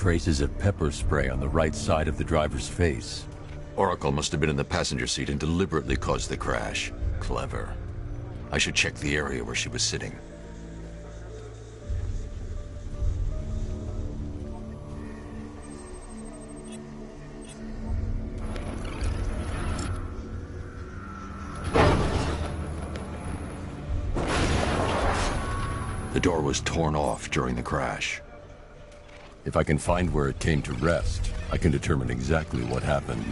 traces of pepper spray on the right side of the driver's face. Oracle must have been in the passenger seat and deliberately caused the crash. Clever. I should check the area where she was sitting. The door was torn off during the crash. If I can find where it came to rest, I can determine exactly what happened.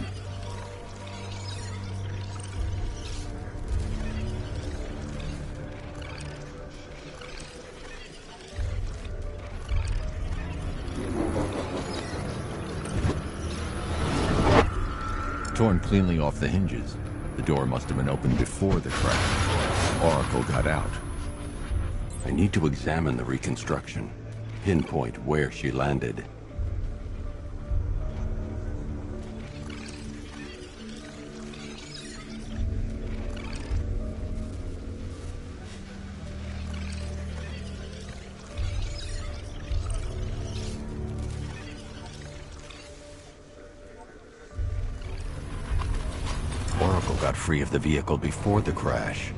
Torn cleanly off the hinges. The door must have been opened before the crash. Oracle got out. I need to examine the reconstruction, pinpoint where she landed. Oracle got free of the vehicle before the crash.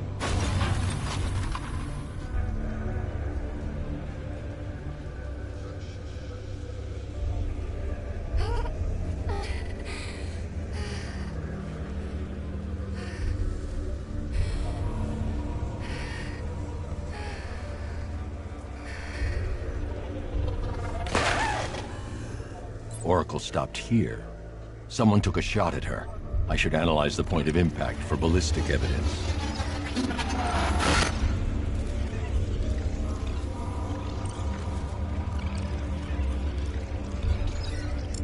Oracle stopped here. Someone took a shot at her. I should analyze the point of impact for ballistic evidence.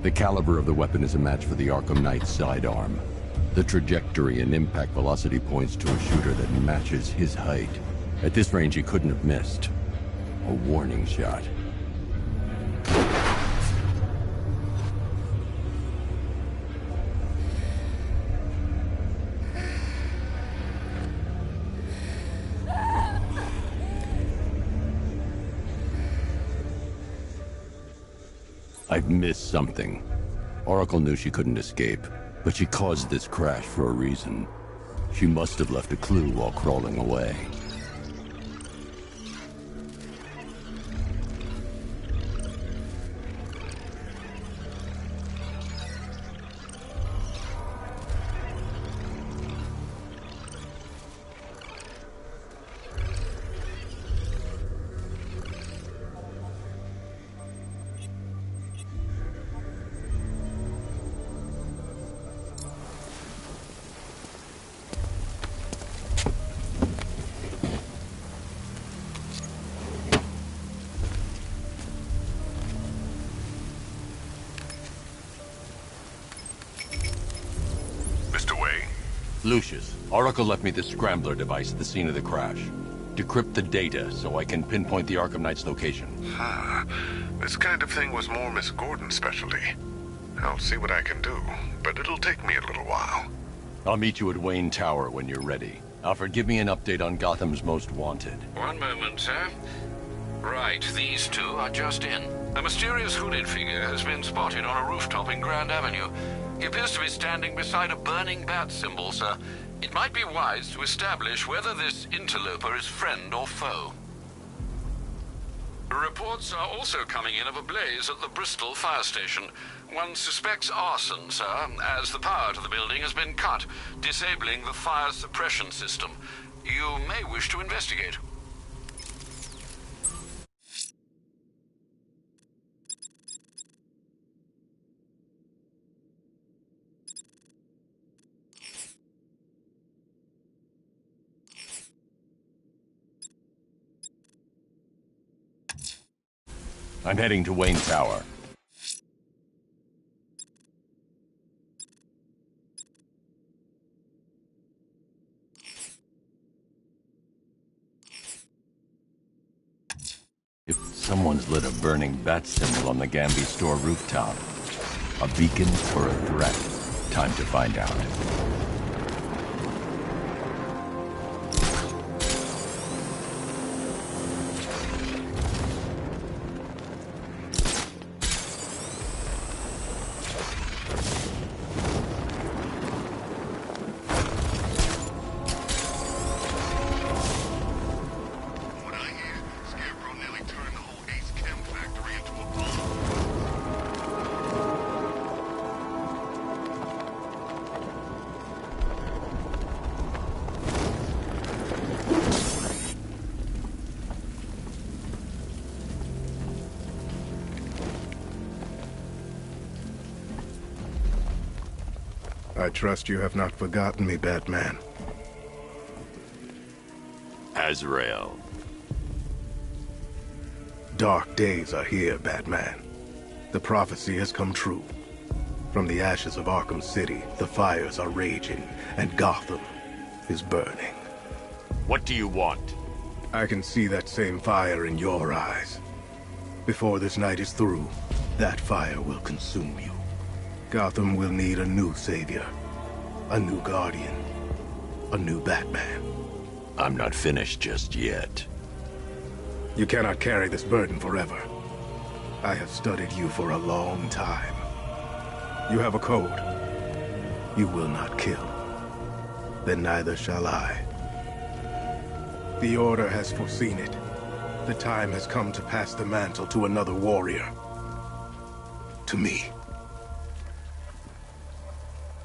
The caliber of the weapon is a match for the Arkham Knight's sidearm. The trajectory and impact velocity points to a shooter that matches his height. At this range, he couldn't have missed. A warning shot. I've missed something. Oracle knew she couldn't escape, but she caused this crash for a reason. She must have left a clue while crawling away. Lucius, Oracle left me the scrambler device at the scene of the crash. Decrypt the data so I can pinpoint the Arkham Knight's location. This kind of thing was more Miss Gordon's specialty. I'll see what I can do, but it'll take me a little while. I'll meet you at Wayne Tower when you're ready. Alfred, give me an update on Gotham's Most Wanted. One moment, sir. Right, these two are just in. A mysterious hooded figure has been spotted on a rooftop in Grand Avenue. He appears to be standing beside a burning bat symbol, sir. It might be wise to establish whether this interloper is friend or foe. Reports are also coming in of a blaze at the Bristol fire station. One suspects arson, sir, as the power to the building has been cut, disabling the fire suppression system. You may wish to investigate. I'm heading to Wayne Tower. If someone's lit a burning bat symbol on the Gamby store rooftop, a beacon or a threat? Time to find out. I trust you have not forgotten me, Batman. Azrael. Dark days are here, Batman. The prophecy has come true. From the ashes of Arkham City, the fires are raging, and Gotham is burning. What do you want? I can see that same fire in your eyes. Before this night is through, that fire will consume you. Gotham will need a new savior, a new guardian, a new Batman. I'm not finished just yet. You cannot carry this burden forever. I have studied you for a long time. You have a code. You will not kill. Then neither shall I. The Order has foreseen it. The time has come to pass the mantle to another warrior. To me.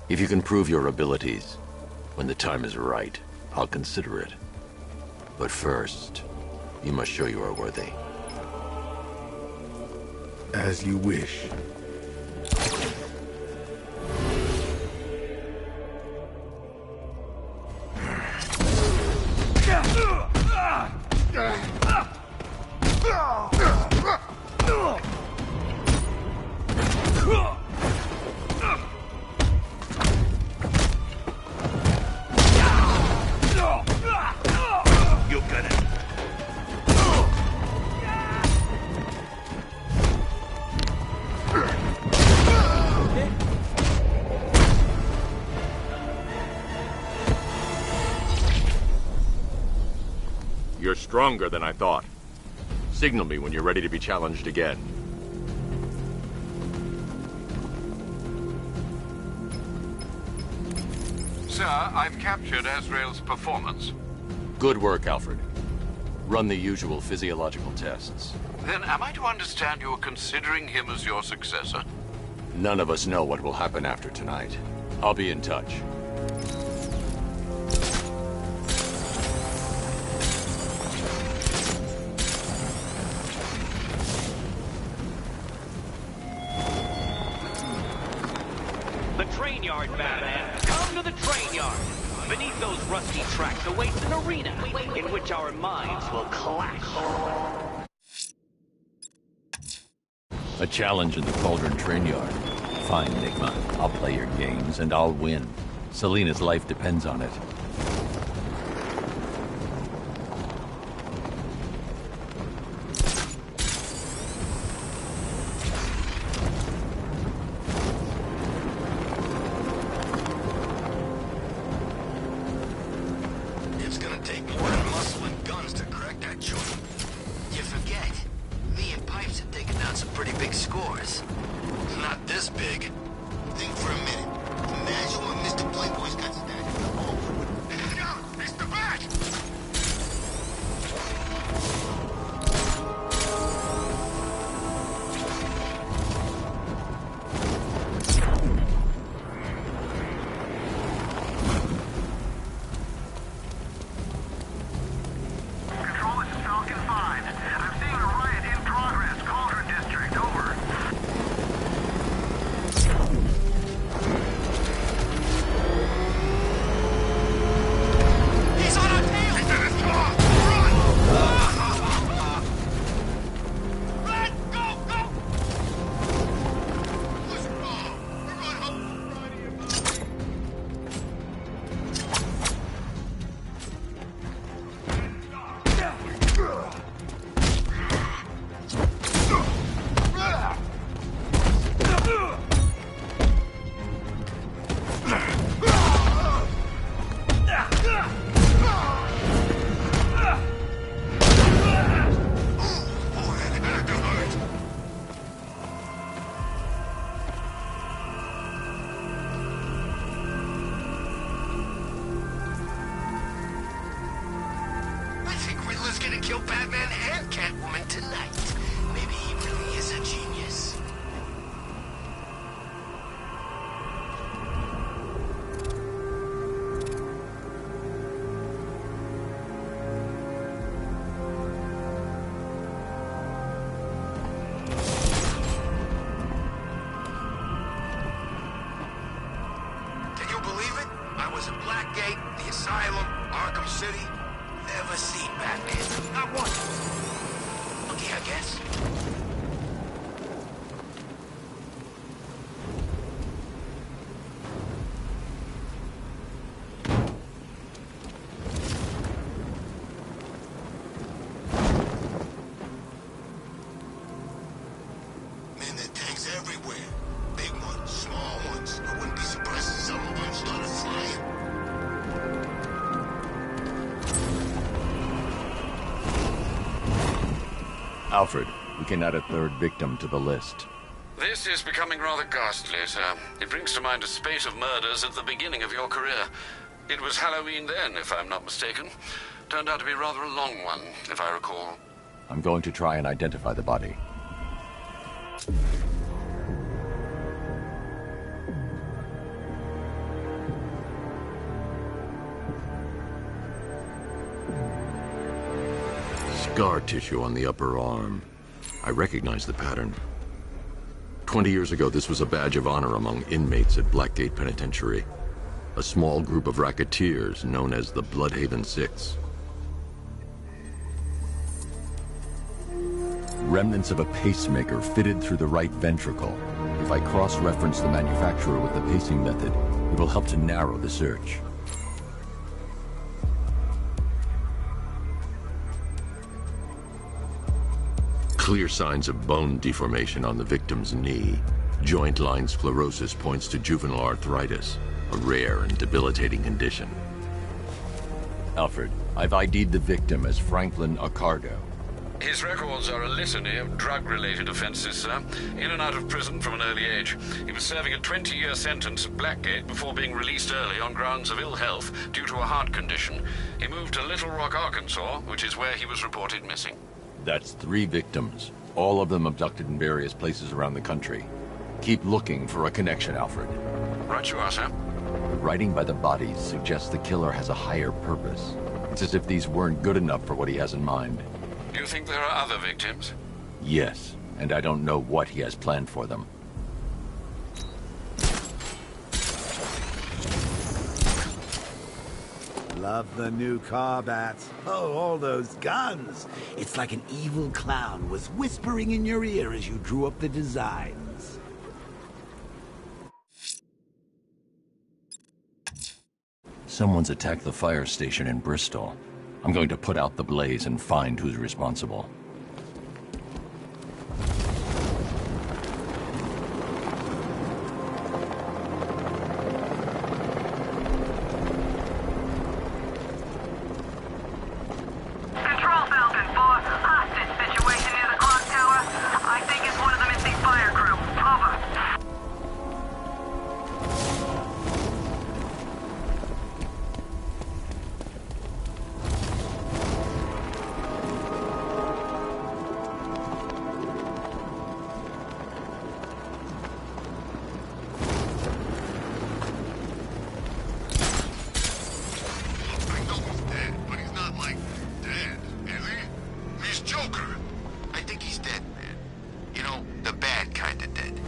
If you can prove your abilities, when the time is right, I'll consider it. But first, you must show you are worthy. As you wish. You're stronger than I thought. Signal me when you're ready to be challenged again. Sir, I've captured Azrael's performance. Good work, Alfred. Run the usual physiological tests. Then am I to understand you're considering him as your successor? None of us know what will happen after tonight. I'll be in touch. The train yard, Batman. Come to the train yard. Beneath those rusty tracks awaits an arena in which our minds will clash. A challenge in the Cauldron Train Yard. Fine, Enigma. I'll play your games and I'll win. Selina's life depends on it. It's gonna take more than muscle and guns to crack that joint. You forget. Me and Pipes have taken down some pretty big scores. Not this big. Think for a minute. Imagine when Mr. Playboy's got stashed in the hole. No, it's the Bat! Control, this is Falcon 5. I'm seeing a riot in progress. Cauldron District, over. Asylum, Arkham City. Never seen Batman. Not once. Lucky, I guess. Man, there are tanks everywhere. Big ones, small ones. I wouldn't be surprised if some of them started flying. Alfred, we can add a third victim to the list. This is becoming rather ghastly, sir. It brings to mind a spate of murders at the beginning of your career. It was Halloween then, if I'm not mistaken. Turned out to be rather a long one, if I recall. I'm going to try and identify the body. Scar tissue on the upper arm. I recognize the pattern. 20 years ago, this was a badge of honor among inmates at Blackgate Penitentiary. A small group of racketeers known as the Bloodhaven Six. Remnants of a pacemaker fitted through the right ventricle. If I cross-reference the manufacturer with the pacing method, it will help to narrow the search. Clear signs of bone deformation on the victim's knee. Joint line sclerosis points to juvenile arthritis, a rare and debilitating condition. Alfred, I've ID'd the victim as Franklin Accardo. His records are a litany of drug-related offenses, sir. In and out of prison from an early age. He was serving a 20-year sentence at Blackgate before being released early on grounds of ill health due to a heart condition. He moved to Little Rock, Arkansas, which is where he was reported missing. That's 3 victims, all of them abducted in various places around the country. Keep looking for a connection, Alfred. Right you are, sir. The writing by the bodies suggests the killer has a higher purpose. It's as if these weren't good enough for what he has in mind. Do you think there are other victims? Yes, and I don't know what he has planned for them. Love the new car bats. Oh, all those guns. It's like an evil clown was whispering in your ear as you drew up the designs. Someone's attacked the fire station in Bristol. I'm going to put out the blaze and find who's responsible. Control Falcon 4, hostage situation near the clock tower. I think it's one of the missing fire crew. Over. I know he's dead, but he's not like dead, is he? He's Joker. I think he's dead, man. You know, the bad kind of dead.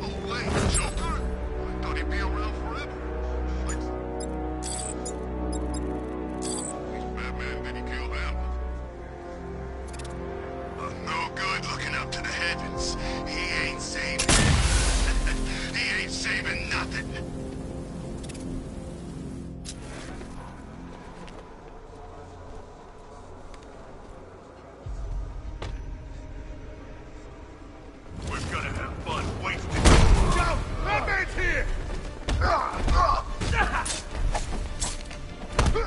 Oh, wait, Joker? I thought he'd be around forever. Like... He's Batman, then he killed him. I'm no good looking up to the heavens. He ain't saving. He ain't saving nothing. We're gonna have fun wasting. Joe! Batman's here!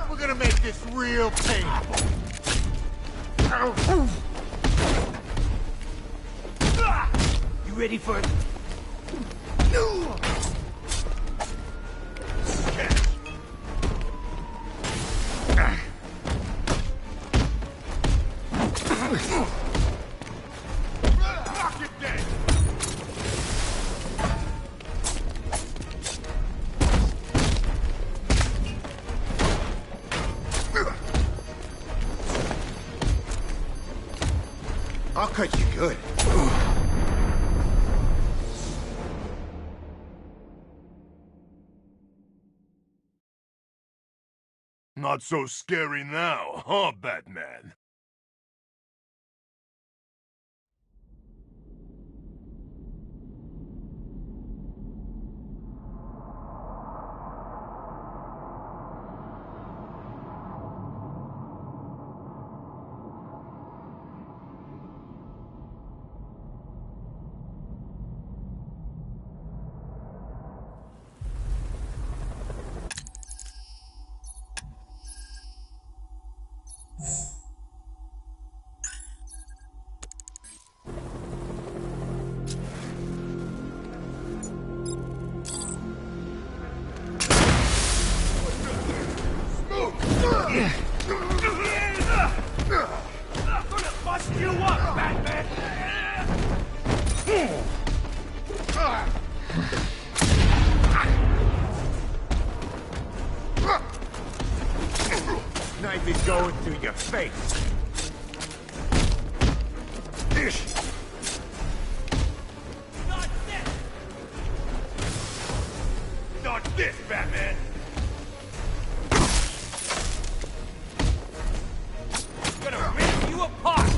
We're gonna make this real painful. You ready for it? Knock it dead! I'll cut you good. Not so scary now, huh, Batman? Bust you up, Batman! Knife is going through your face. Not this! Not this, Batman! Gonna rip you apart!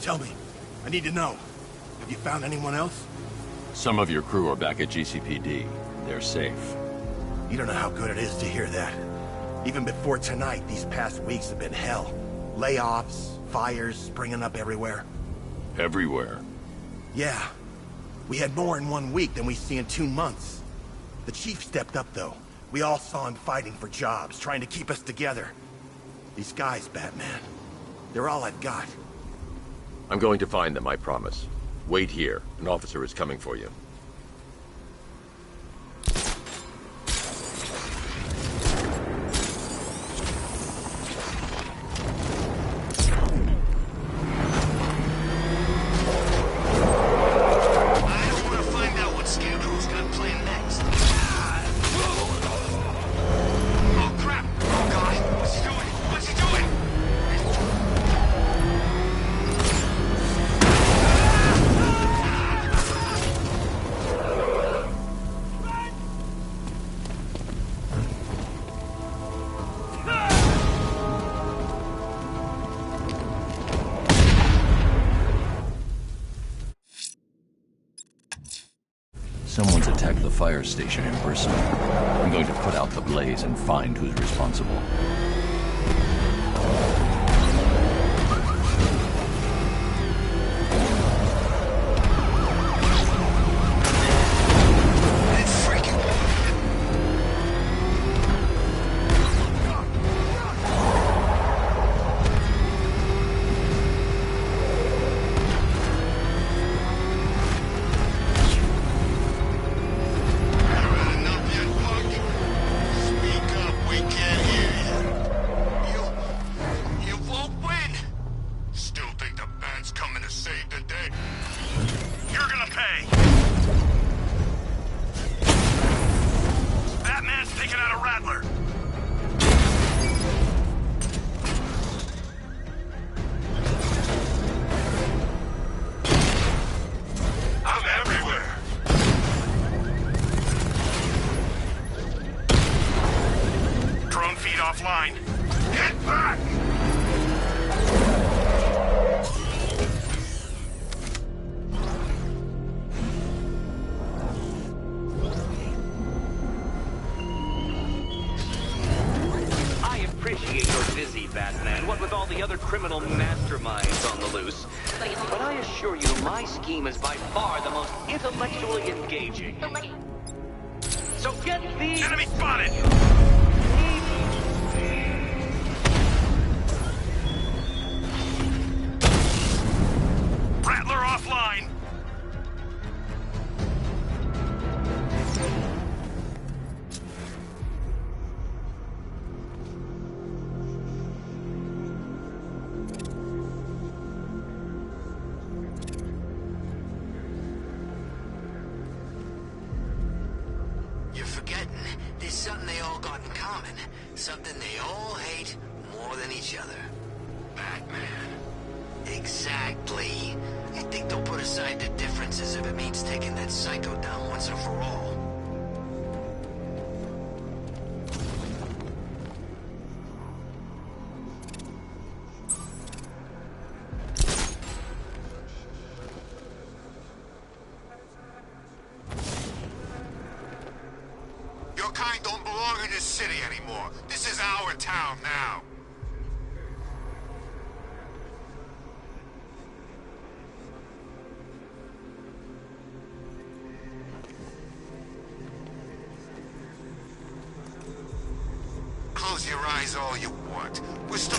Tell me. I need to know. Have you found anyone else? Some of your crew are back at GCPD. They're safe. You don't know how good it is to hear that. Even before tonight, these past weeks have been hell. Layoffs, fires springing up everywhere. Everywhere. Yeah. We had more in 1 week than we see in 2 months. The chief stepped up, though. We all saw him fighting for jobs, trying to keep us together. These guys, Batman, they're all I've got. I'm going to find them, I promise. Wait here. An officer is coming for you. Someone's attacked the fire station in Bristol. I'm going to put out the blaze and find who's responsible. You're gonna pay! Batman's taking taking out a Rattler. I'm everywhere. Drone feed offline. Get back! Appreciate you're busy, Batman, what with all the other criminal masterminds on the loose. But I assure you, my scheme is by far the most intellectually engaging. So get the... Enemy spotted! Rattler offline! You're forgetting there's something they all got in common. Something they all hate more than each other. Batman. Exactly. You think they'll put aside their differences if it means taking that psycho down once and for all? Your kind don't belong in this city anymore. This is our town now. Close your eyes all you want. We're still...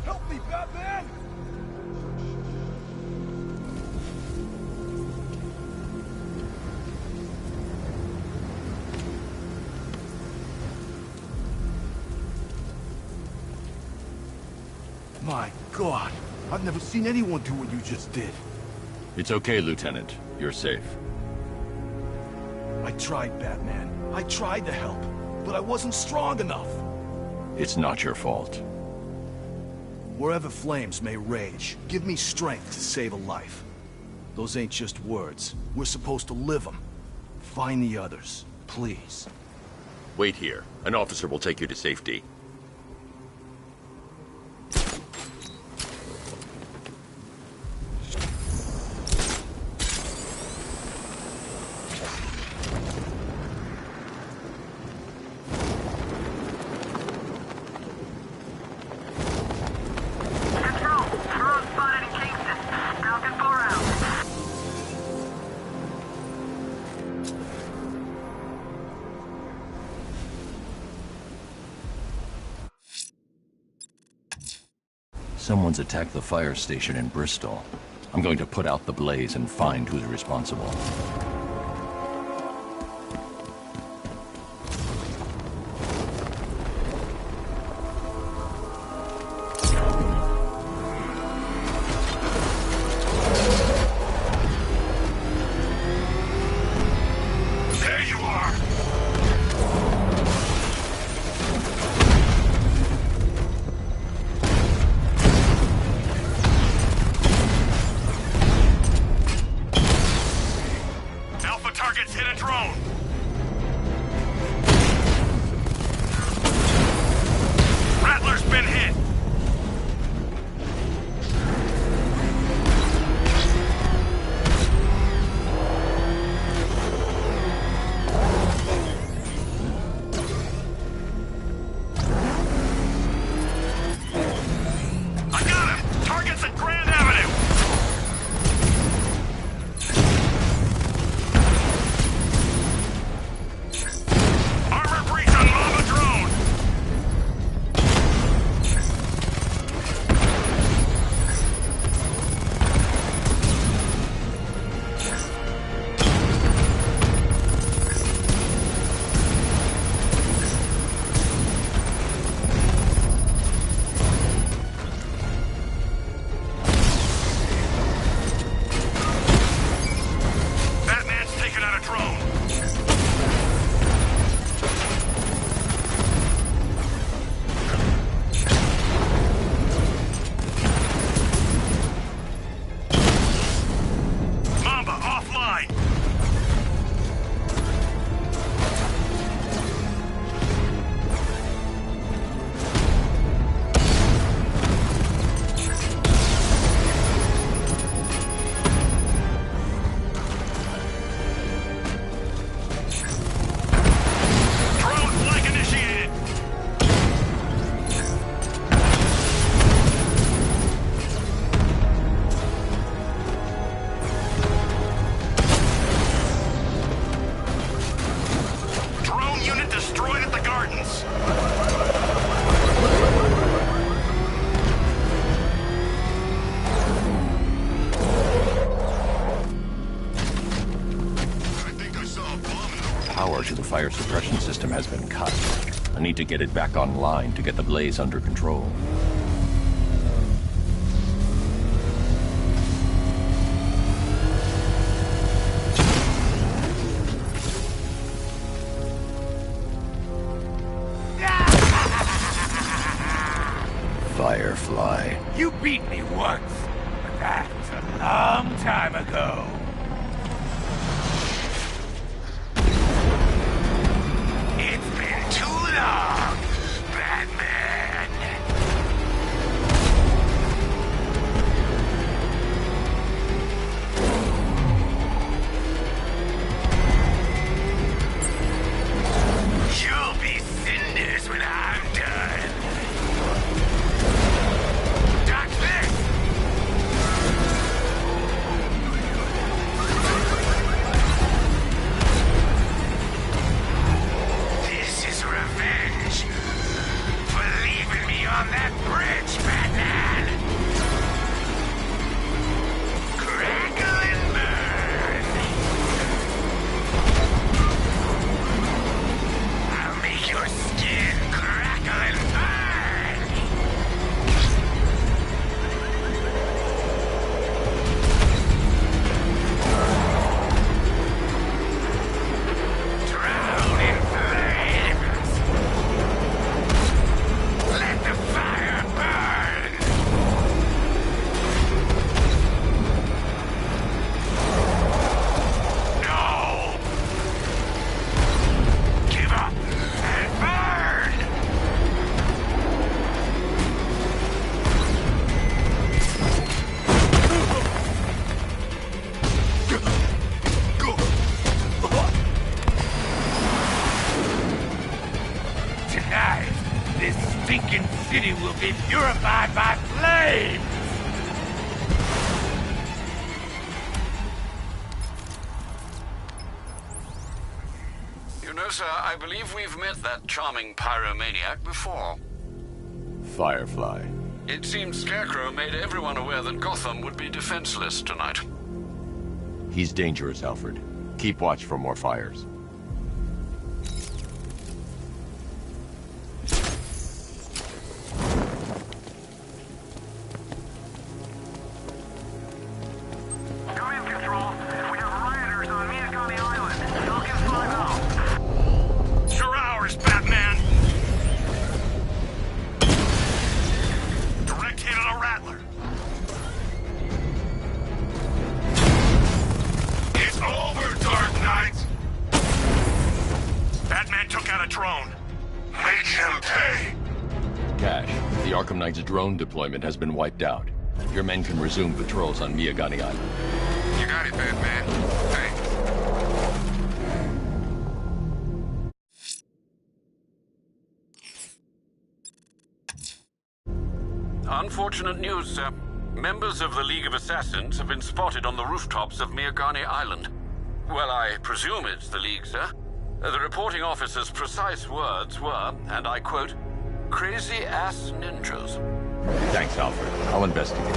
Help me, Batman! My God, I've never seen anyone do what you just did. It's okay, Lieutenant. You're safe. I tried, Batman. I tried to help, but I wasn't strong enough. It's not your fault. Wherever flames may rage, give me strength to save a life. Those ain't just words. We're supposed to live them. Find the others, please. Wait here. An officer will take you to safety. Control, drone spotted in Kingston. Falcon 4 out. Someone's attacked the fire station in Bristol. I'm going to put out the blaze and find who's responsible. There you are! to the fire suppression system has been cut. I need to get it back online to get the blaze under control. Firefly. You beat me once, but that was a long time ago. It's been too long, Batman. You'll be cinders when I'm done. Dodge this! This is revenge for leaving me on that bridge, Batman! Crackle and burn! I'll make your skin crackle and burn! Drown in flames! Let the fire burn! No! Give up and burn! Tonight, this stinking city will be purified by flames! You know, sir, I believe we've met that charming pyromaniac before. Firefly. It seems Scarecrow made everyone aware that Gotham would be defenseless tonight. He's dangerous, Alfred. Keep watch for more fires. Come in, Control. We have rioters on Miyagami Island. Talk inside now. It's your hours, Batman! Direct hit on a Rattler. It's over, Dark Knight! Batman took out a drone. Make him pay! Cash, the Arkham Knight's drone deployment has been wiped out. Your men can resume patrols on Miyagani Island. You got it, Batman. Thanks. Unfortunate news, sir. Members of the League of Assassins have been spotted on the rooftops of Miyagani Island. Well, I presume it's the League, sir. The reporting officer's precise words were, and I quote, crazy-ass ninjas. Thanks, Alfred. I'll investigate.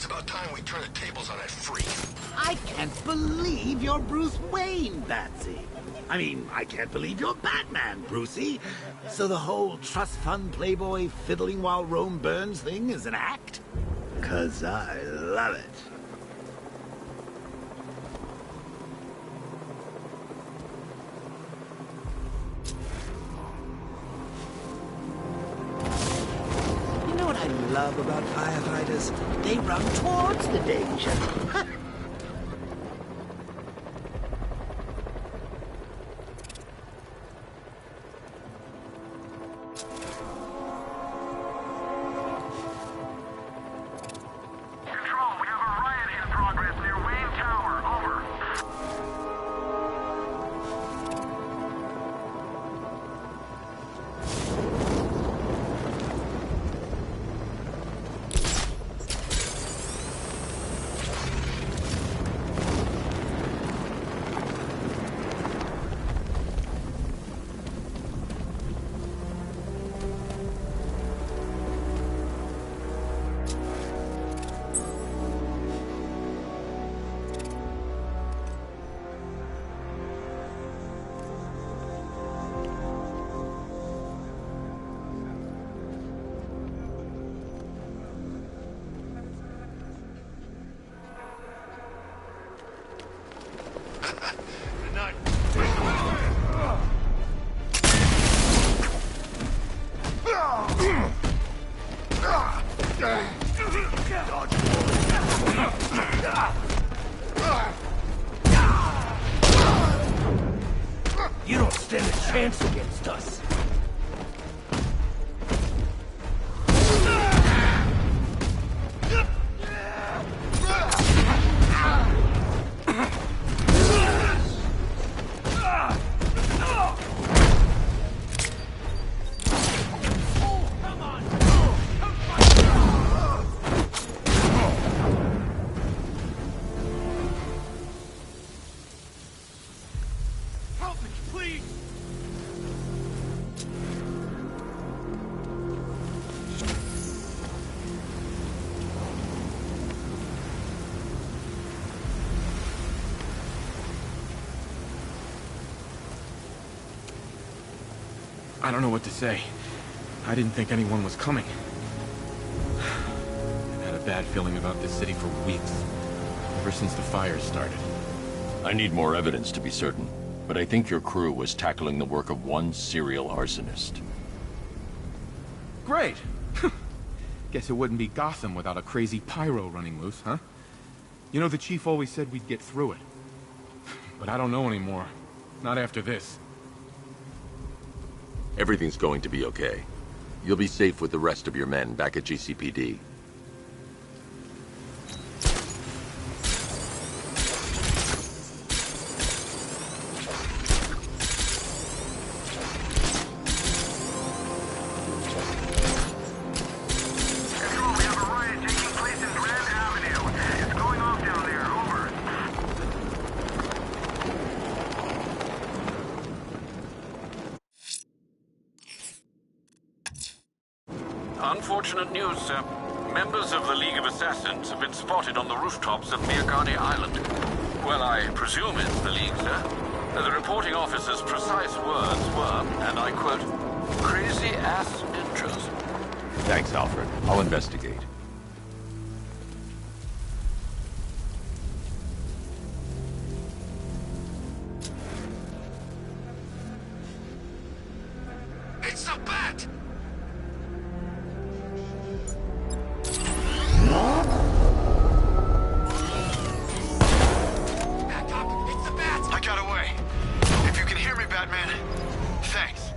It's about time we turn the tables on that freak. I can't believe you're Bruce Wayne, Batsy. I mean, I can't believe you're Batman, Brucey. So the whole trust fund playboy fiddling while Rome burns thing is an act? 'Cause I love it. You know what I love about firefighters? They run towards the danger. Control, we have a riot in progress near Wayne Tower. Over. You don't stand a chance against us. Help me, please! I don't know what to say. I didn't think anyone was coming. I've had a bad feeling about this city for weeks. Ever since the fires started. I need more evidence to be certain, but I think your crew was tackling the work of one serial arsonist. Great! Guess it wouldn't be Gotham without a crazy pyro running loose, huh? You know, the chief always said we'd get through it. But I don't know anymore. Not after this. Everything's going to be okay. You'll be safe with the rest of your men back at GCPD. Control, we have a riot taking place in Grand Avenue. It's going off down there. Over. Unfortunate news, sir. Members of the League of Assassins have been spotted on the rooftops of Mirgani Island. Well, I presume it's the League, sir. The reporting officer's precise words were, and I quote, crazy-ass ninjas. Thanks, Alfred. I'll investigate. It's the Bat! Back up! It's the Bat! I got away. If you can hear me, Batman, thanks.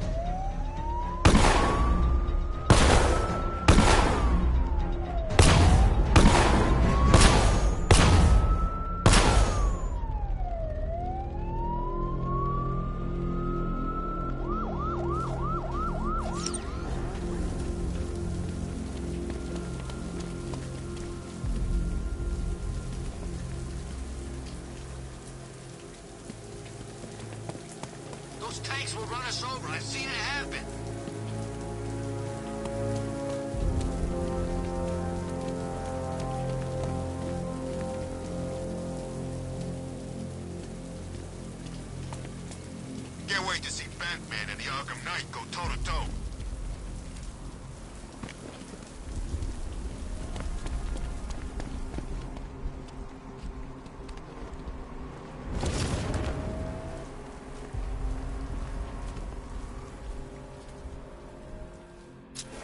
Those tanks will run us over. I've seen it happen. Batman and the Arkham Knight go toe-to-toe.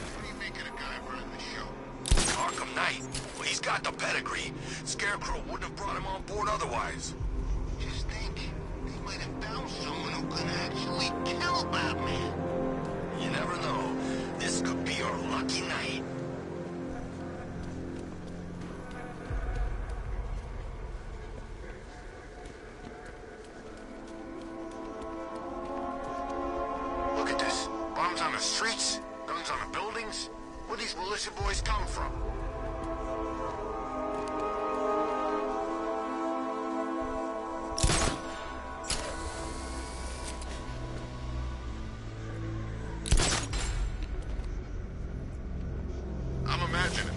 What do you make of the guy running the show? Arkham Knight. Well, he's got the pedigree. Scarecrow wouldn't have brought him on board otherwise. Just think, they might have found someone who can actually kill Batman. You never know. This could be our lucky night. Look at this. Bombs on the streets, guns on the buildings. Where these militia boys come from? I'm imagining.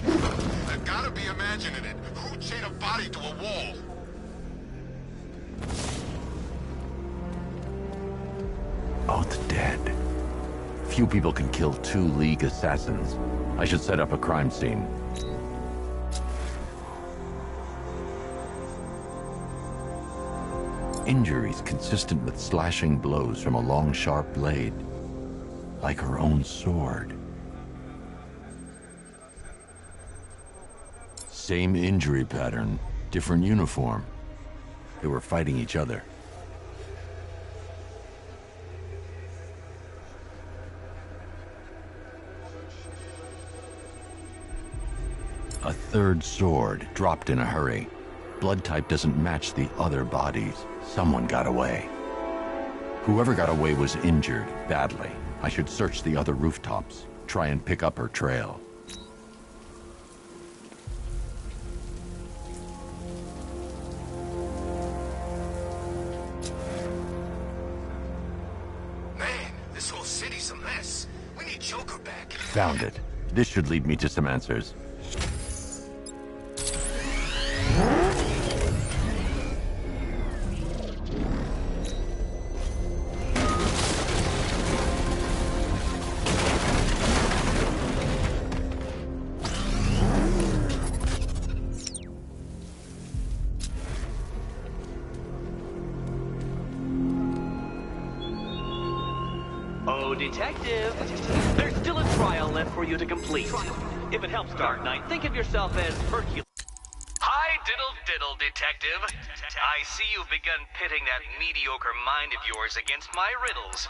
I've gotta be imagining it. Who'd chain a body to a wall? Oh, the dead. Few people can kill 2 League assassins. I should set up a crime scene. Injuries consistent with slashing blows from a long, sharp blade. Like her own sword. Same injury pattern, different uniform. They were fighting each other. A third sword, dropped in a hurry. Blood type doesn't match the other bodies. Someone got away. Whoever got away was injured, badly. I should search the other rooftops, try and pick up her trail. Man, this whole city's a mess. We need Joker back. Found it. This should lead me to some answers. Oh, Detective, there's still a trial left for you to complete. If it helps, Dark Knight, think of yourself as Hercules. Hi, diddle, Detective. I see you've begun pitting that mediocre mind of yours against my riddles.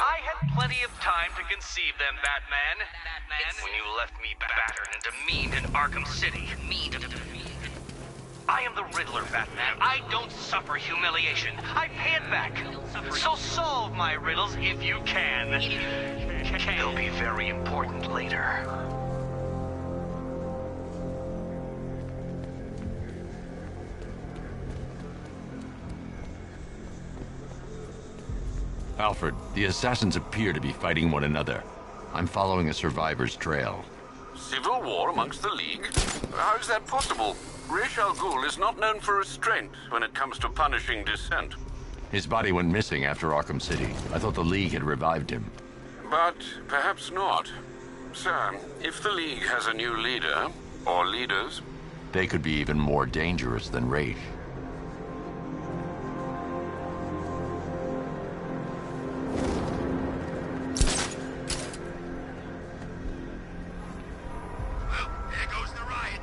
I had plenty of time to conceive them, Batman. When you left me battered and demeaned in Arkham City. I am the Riddler, Batman. I don't suffer humiliation. I pay it back. So solve my riddles if you can. They'll be very important later. Alfred, the assassins appear to be fighting one another. I'm following a survivor's trail. Civil war amongst the League? How is that possible? Ra's al Ghul is not known for restraint when it comes to punishing dissent. His body went missing after Arkham City. I thought the League had revived him. But perhaps not. Sir, if the League has a new leader, or leaders... They could be even more dangerous than Ra's. There goes the riot.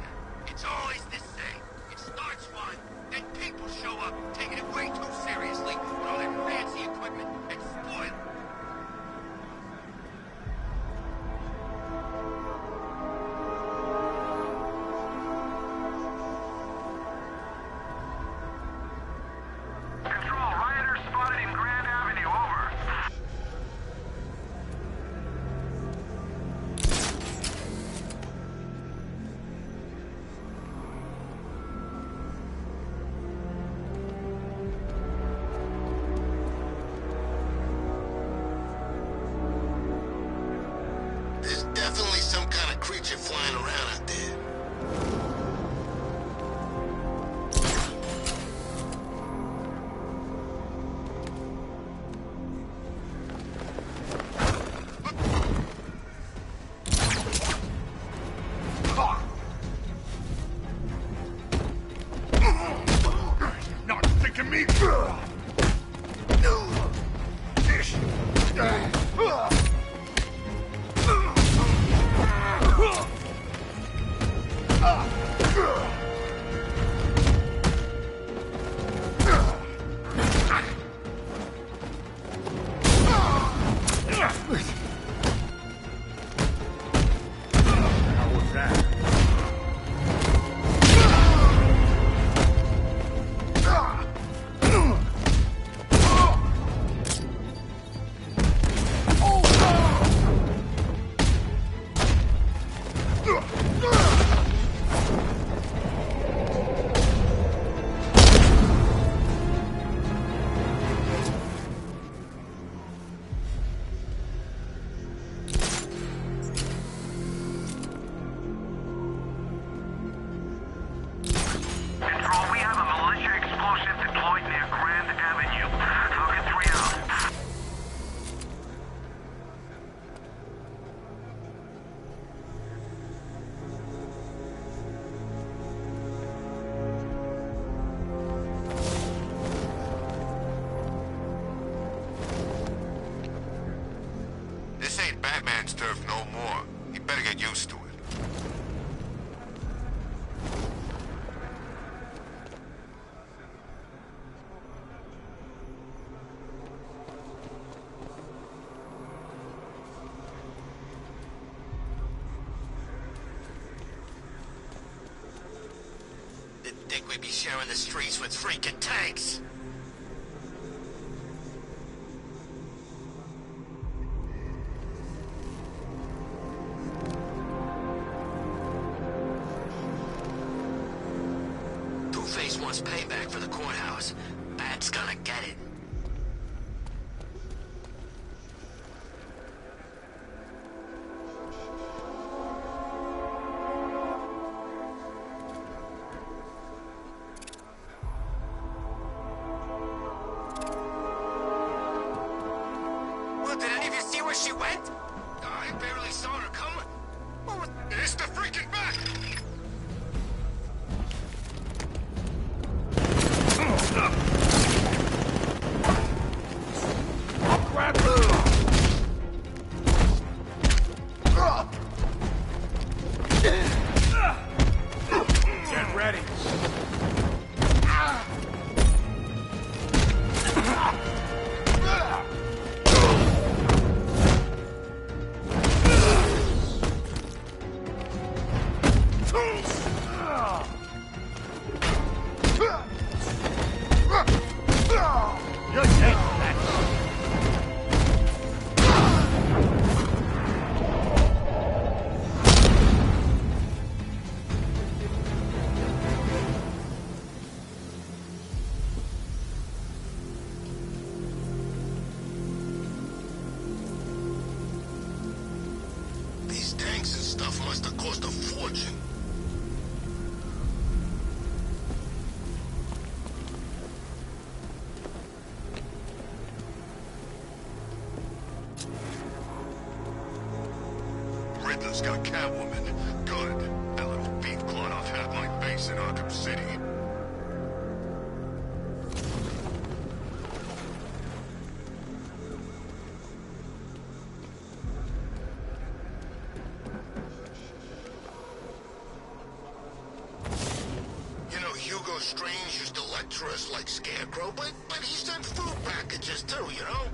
It's always the same. It starts one, then people show up, taking it way too seriously with all their fancy equipment and spoil it. Control, we have a militia explosive deployed near Grand Avenue. Target 3 out. This ain't Batman's turf no more. You better get used to it. Didn't think we'd be sharing the streets with freaking tanks. Two-Face wants payback for the courthouse. Bat's gonna get it. What, did any of you see where she went? I barely saw her come. What was... It's the freaking Bat! Grab her! Get ready. You're dead, Max. These tanks and stuff must have cost a fortune. Riddler's got Catwoman. Good. That little beef clawed off half my base in Arkham City. You know, Hugo Strange used to lecture us like Scarecrow, but he sent food packages too, you know?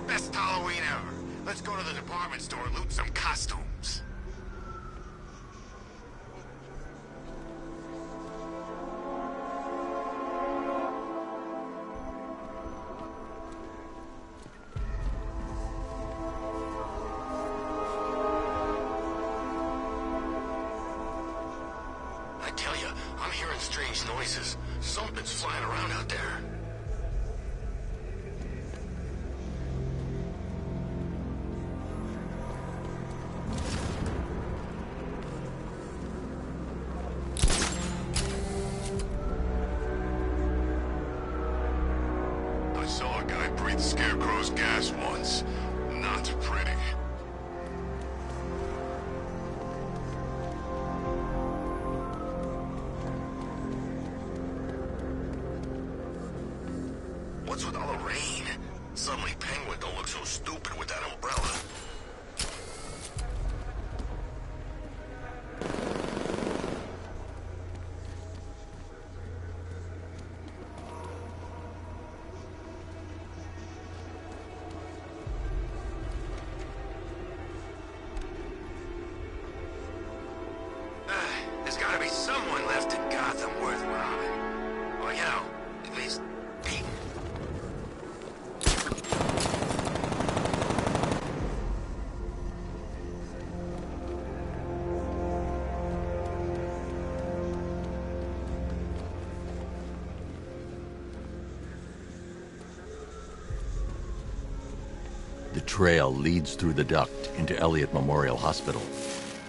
Best Halloween ever. Let's go to the department store and loot some costumes. I tell you, I'm hearing strange noises. Something's flying around out there. I saw a guy breathe Scarecrow's gas once. Not pretty. What's with all the rain? Suddenly Penguin don't look so stupid with that umbrella. The trail leads through the duct into Elliott Memorial Hospital.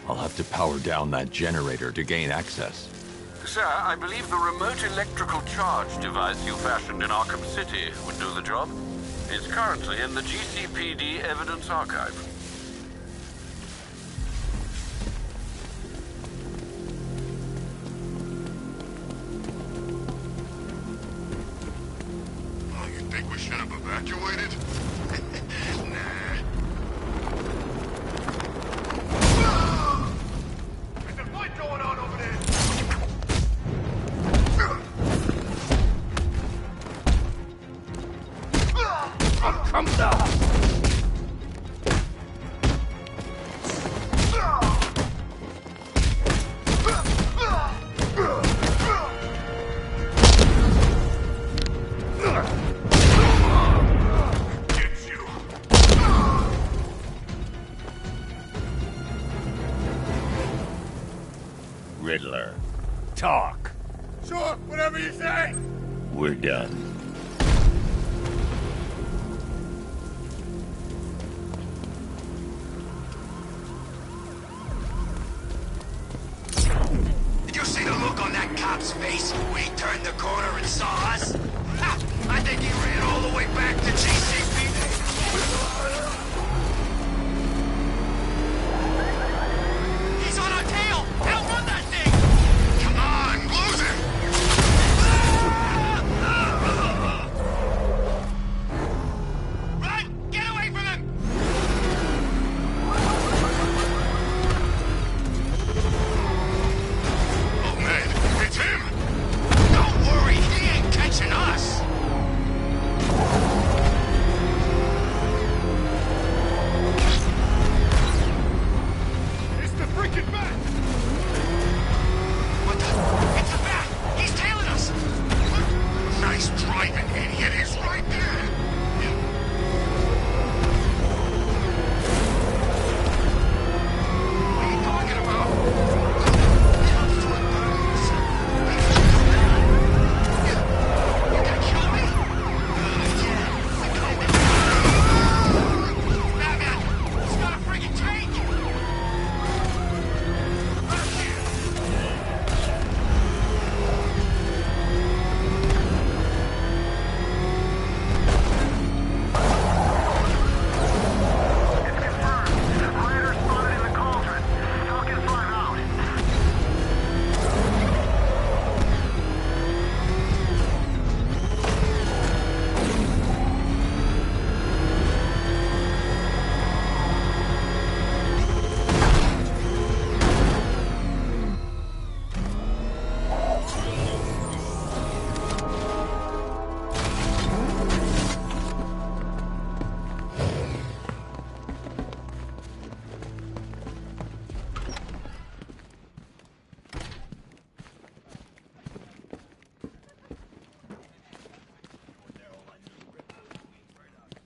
I'll have to power down that generator to gain access. Sir, I believe the remote electrical charge device you fashioned in Arkham City would do the job. It's currently in the GCPD Evidence Archive. Oh, you think we should have evacuated? Nah. There's a fight going on over there! Come down! Riddler, Talk. Sure, whatever you say. we're done. Did you see the look on that cop's face when he turned the corner and saw us? Ha! I think he ran all the way back to GCPD. He's on our tail! Outrun that thing! Come on, lose it! Run! Get away from him! Oh man, it's him! Don't worry, he ain't catching us! It's the freaking bat! What the? It's a bat! He's tailing us! Nice driving, idiot! He's right there! What are you talking about? You gonna kill me? Batman, it's got a friggin' tank! It's confirmed. Predator spotted in the cauldron. Falcon 5 out.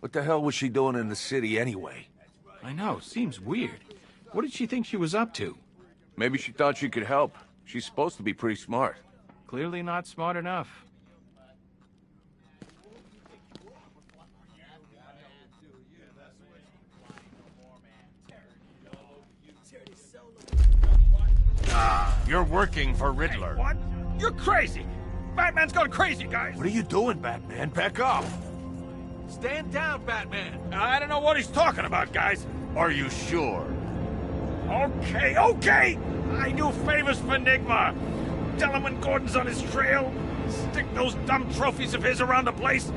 What the hell was she doing in the city anyway? I know, seems weird. What did she think she was up to? Maybe she thought she could help. She's supposed to be pretty smart. Clearly not smart enough. You're working for Riddler. What? You're crazy! Batman's gone crazy, guys! What are you doing, Batman? Back off! Stand down, Batman! I don't know what he's talking about, guys. Are you sure? Okay, okay! I do favors for Enigma. Tell him when Gordon's on his trail. Stick those dumb trophies of his around the place.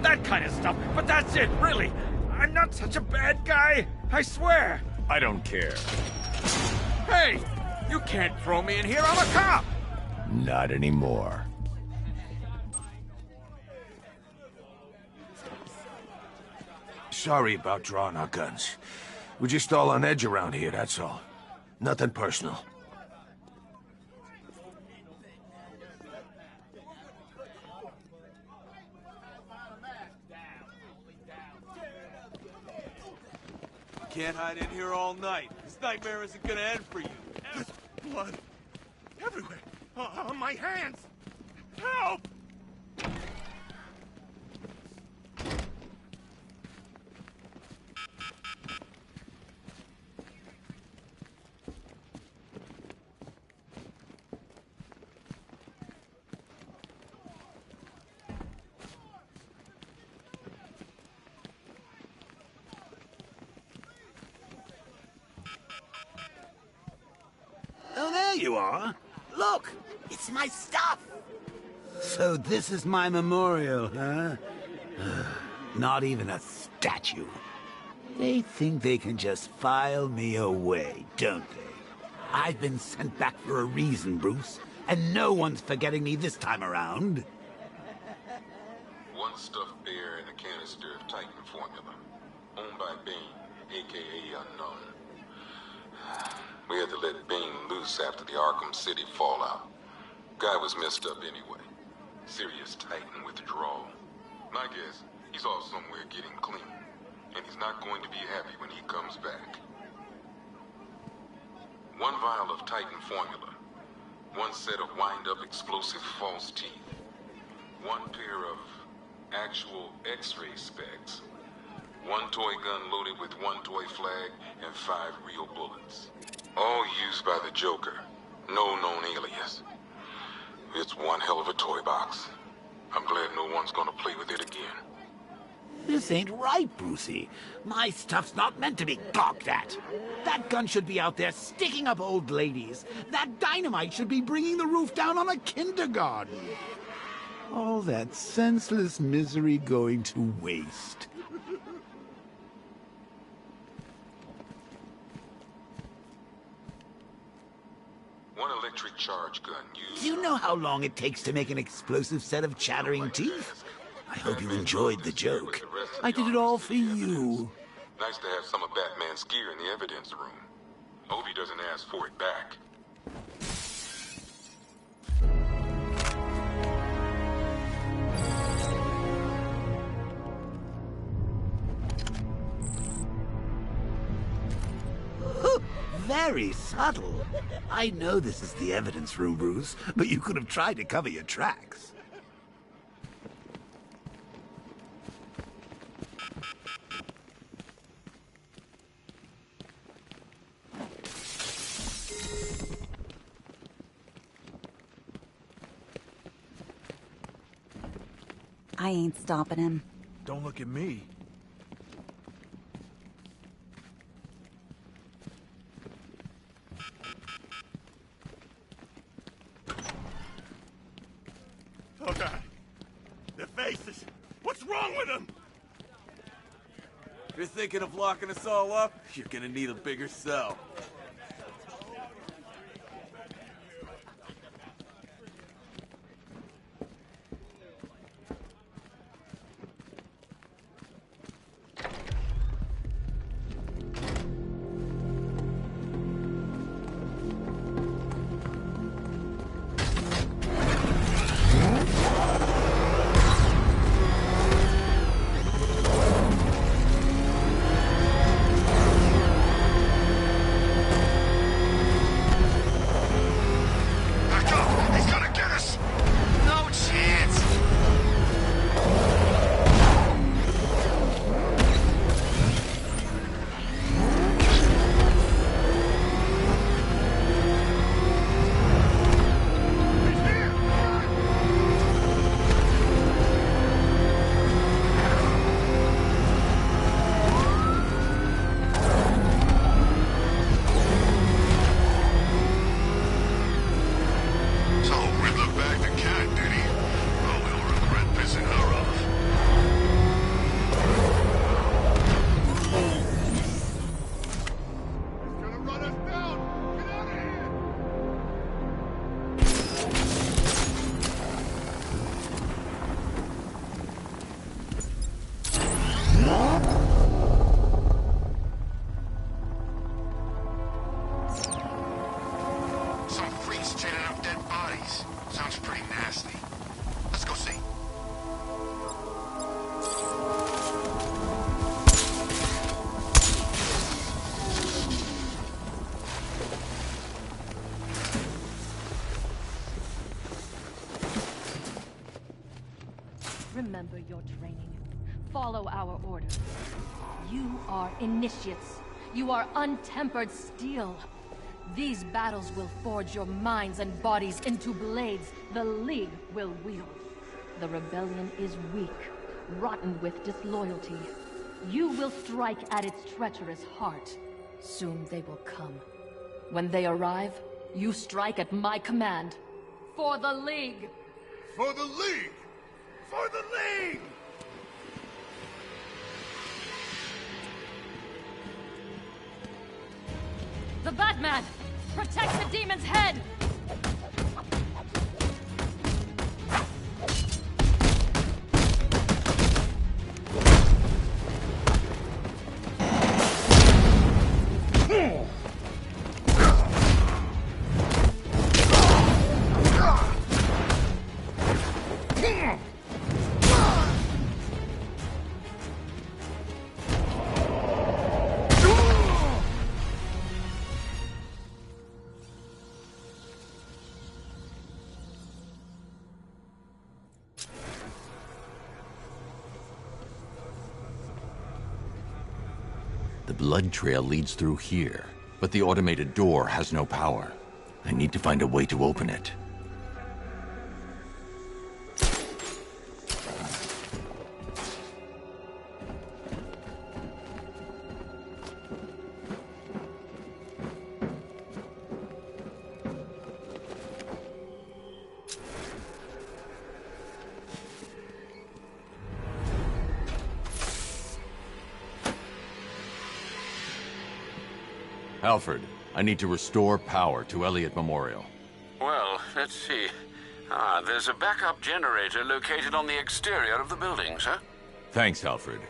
That kind of stuff. But that's it, really. I'm not such a bad guy. I swear. I don't care. Hey! You can't throw me in here. I'm a cop! Not anymore. Sorry about drawing our guns. We're just all on edge around here, that's all. Nothing personal. Can't hide in here all night. This nightmare isn't gonna end for you. There's blood everywhere. On my hands. Help! you are. Look, it's my stuff. So this is my memorial, huh? Not even a statue. They think they can just file me away, don't they? I've been sent back for a reason, Bruce, and no one's forgetting me this time around. One stuffed bear in a canister of Titan formula, owned by Bane, aka Unknown. We had to let Bane loose after the Arkham City fallout. Guy was messed up anyway. Serious Titan withdrawal. My guess, he's off somewhere getting clean, and he's not going to be happy when he comes back. One vial of Titan formula, one set of wind-up explosive false teeth, one pair of actual X-ray specs, one toy gun loaded with one toy flag, and 5 real bullets. All used by the Joker. No known alias. It's one hell of a toy box. I'm glad no one's gonna play with it again. This ain't right, Brucey. My stuff's not meant to be gawked at. That gun should be out there sticking up old ladies. That dynamite should be bringing the roof down on a kindergarten. All that senseless misery going to waste. One electric charge gun used... Do you know how long it takes to make an explosive set of chattering teeth? I hope you enjoyed the joke. I did it all for you. Nice to have some of Batman's gear in the evidence room. Hope he doesn't ask for it back. Very subtle. I know this is the evidence room, Bruce, but you could have tried to cover your tracks. I ain't stopping him. Don't look at me. Oh, God. Their faces. What's wrong with them? If you're thinking of locking us all up, you're gonna need a bigger cell. Remember your training. Follow our orders. You are initiates. You are untempered steel. These battles will forge your minds and bodies into blades the League will wield. The rebellion is weak, rotten with disloyalty. You will strike at its treacherous heart. Soon they will come. When they arrive, You strike at my command. For the League! For the League! For the League! The Batman! Protect the demon's head! The blood trail leads through here, but the automated door has no power. I need to find a way to open it. Alfred, I need to restore power to Elliott Memorial. Well, let's see. There's a backup generator located on the exterior of the building, sir. Thanks, Alfred.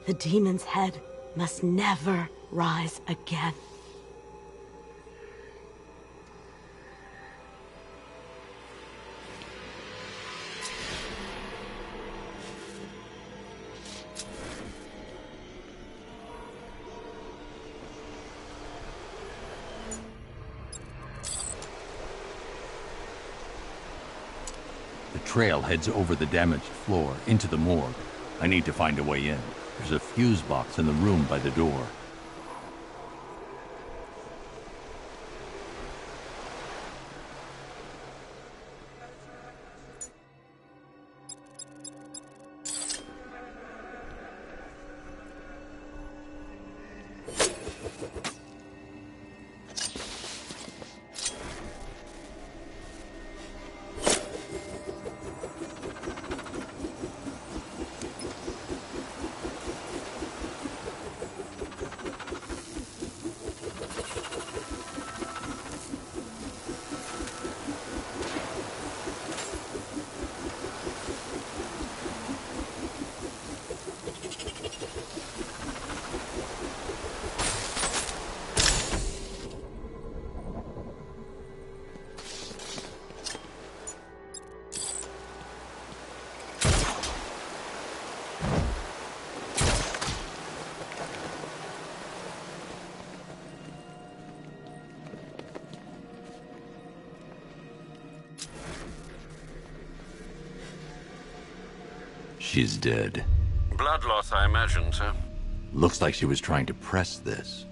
The demon's head must never rise again. The trail heads over the damaged floor into the morgue. I need to find a way in. There's a fuse box in the room by the door. She's dead. Blood loss, I imagine, sir. Looks like she was trying to press this.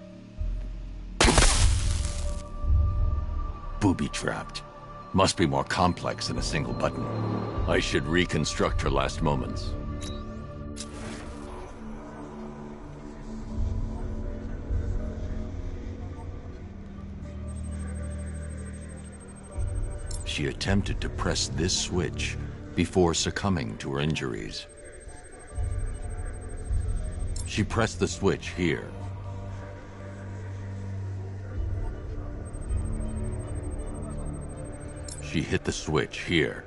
Booby-trapped. Must be more complex than a single button. I should reconstruct her last moments. She attempted to press this switch before succumbing to her injuries. She pressed the switch here. She hit the switch here.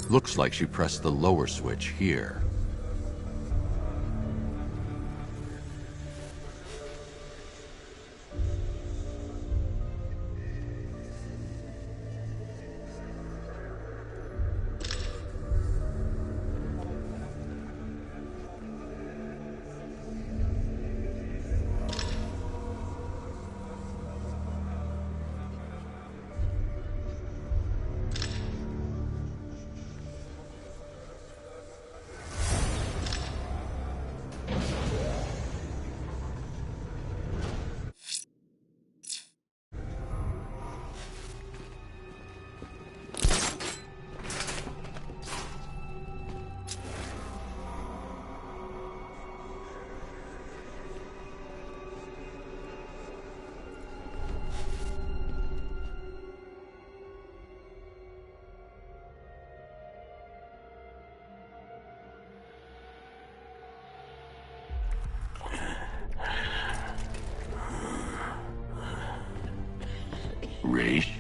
Looks like she pressed the lower switch here. Raish?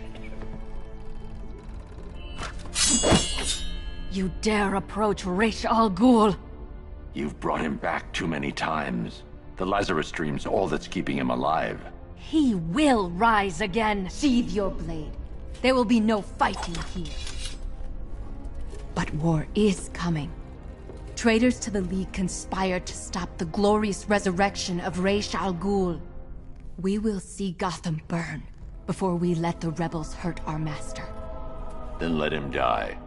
You dare approach Raish Al Ghul? You've brought him back too many times. The Lazarus Stream's all that's keeping him alive. He will rise again. Sheathe your blade. There will be no fighting here. But war is coming. Traitors to the League conspired to stop the glorious resurrection of Raish Al Ghul. We will see Gotham burn before we let the rebels hurt our master. Then let him die.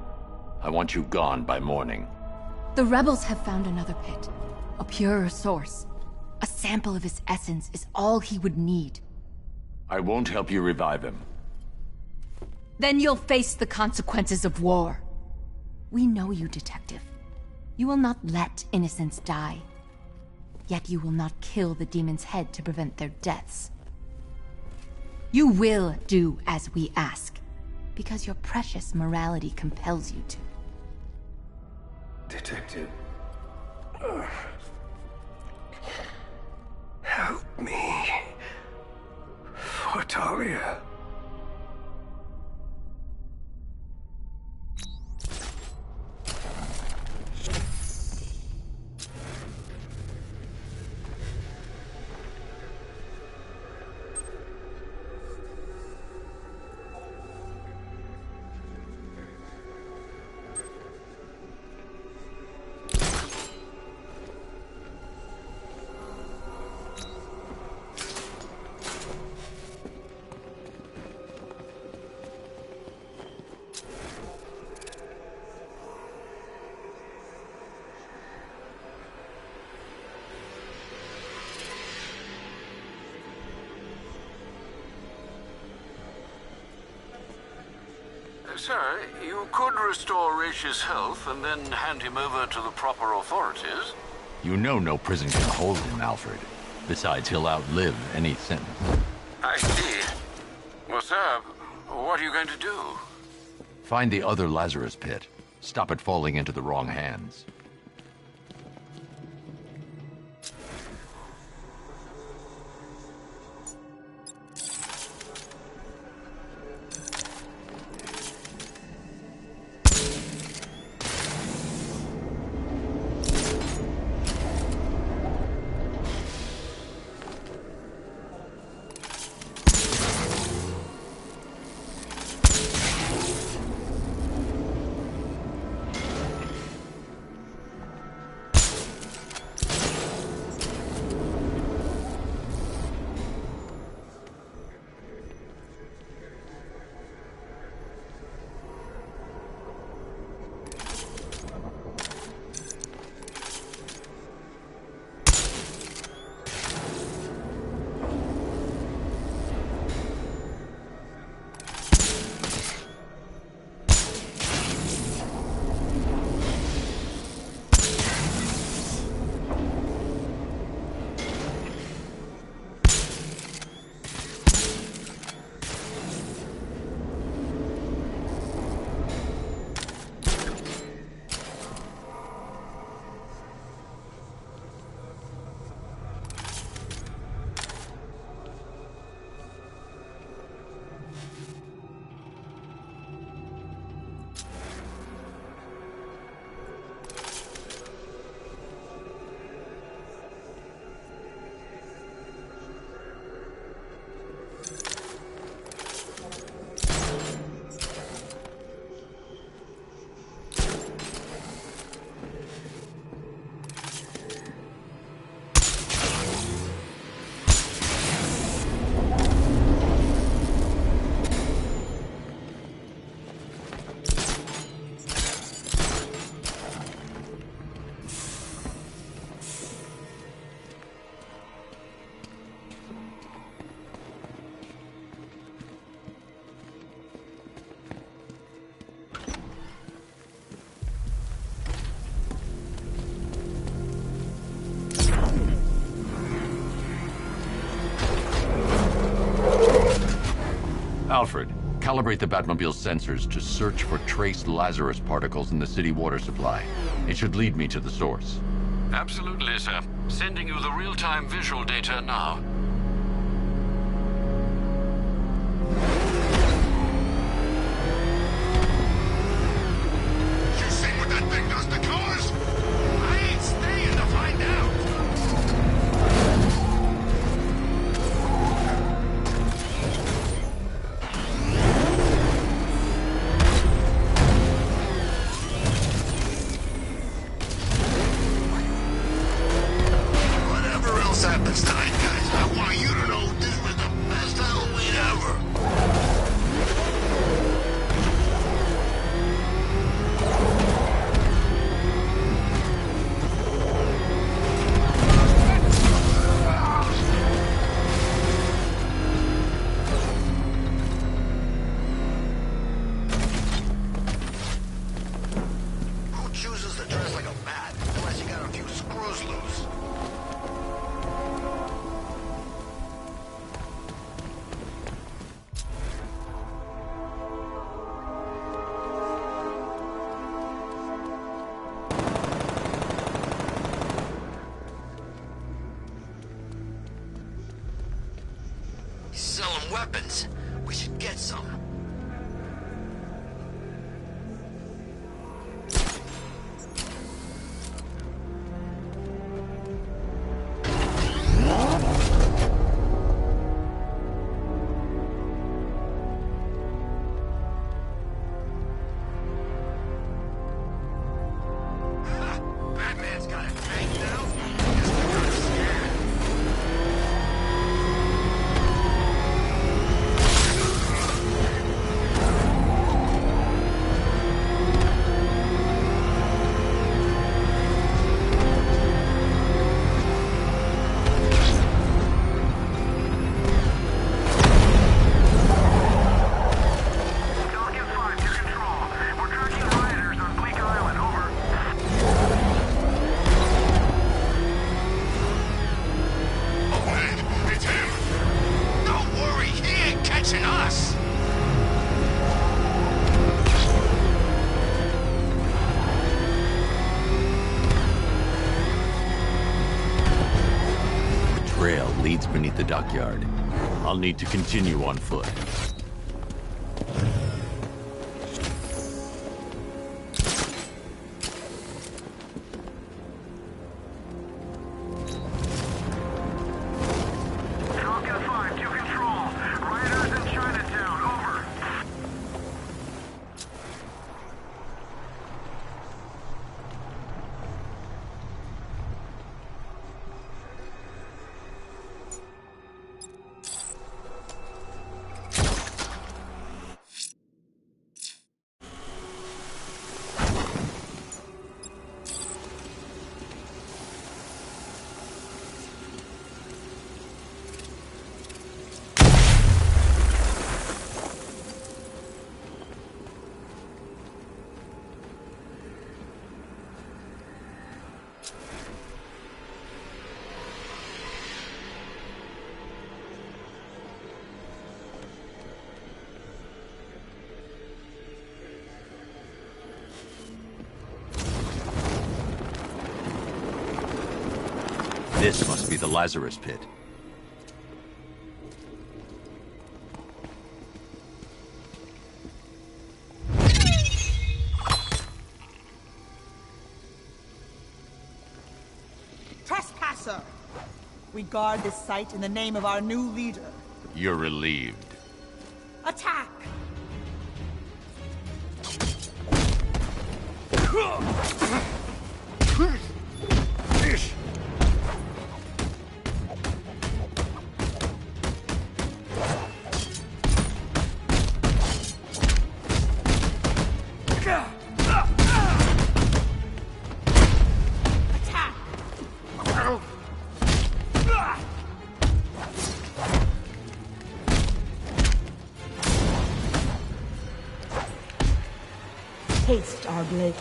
I want you gone by morning. The rebels have found another pit. A purer source. A sample of his essence is all he would need. I won't help you revive him. Then you'll face the consequences of war. We know you, Detective. You will not let innocents die. Yet you will not kill the demon's head to prevent their deaths. You will do as we ask, because your precious morality compels you to. Detective. Help me. For Talia. Sir, you could restore Raish's health and then hand him over to the proper authorities. You know no prison can hold him, Alfred. Besides, he'll outlive any sentence. I see. Well, sir, what are you going to do? Find the other Lazarus pit. Stop it falling into the wrong hands. Alfred, calibrate the Batmobile's sensors to search for trace Lazarus particles in the city water supply. It should lead me to the source. Absolutely, sir. Sending you the real-time visual data now. You seen what that thing does to cars? I ain't staying to find out. Whatever else happens tonight, guys, I want you to know this was the best Halloween ever. Who chooses to dress like a bat unless you got a few screws loose? He's selling weapons. We should get some. Batman's got a tank now? Guess we're gonna scan. Falcon 5 to control. We're tracking rioters on Bleak Island. Over. Oh man, it's him! Don't worry, he ain't catching us! The trail leads beneath the dockyard. I'll need to continue on foot. Falcon 5 to control. Rioters in Chinatown. Over. This must be the Lazarus pit. Trespasser! We guard this site in the name of our new leader. You're relieved. Attack! Taste our blade.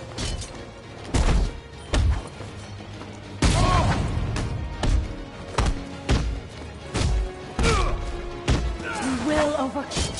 We will overcome.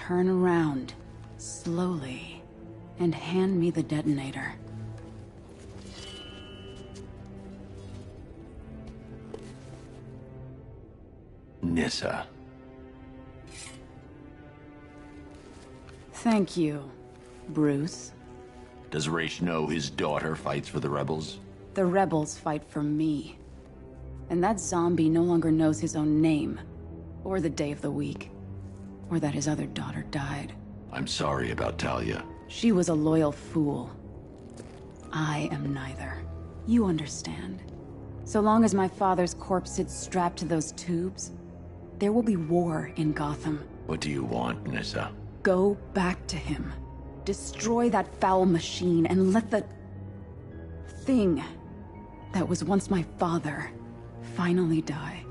turn around, slowly, and hand me the detonator. Nissa. Thank you, Bruce. Does Raish know his daughter fights for the rebels? The rebels fight for me. And that zombie no longer knows his own name, or the day of the week, or that his other daughter died. I'm sorry about Talia. She was a loyal fool. I am neither. You understand. So long as my father's corpse sits strapped to those tubes, there will be war in Gotham. What do you want, Nissa? Go back to him. Destroy that foul machine and let the thing that was once my father finally die.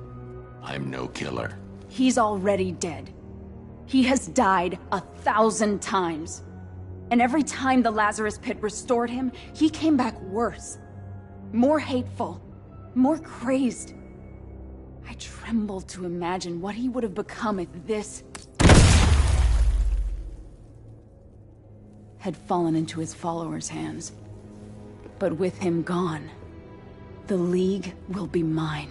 I'm no killer. He's already dead. He has died 1,000 times. And every time the Lazarus Pit restored him, he came back worse. More hateful. More crazed. I tremble to imagine what he would have become if this had fallen into his followers' hands. But with him gone, the League will be mine.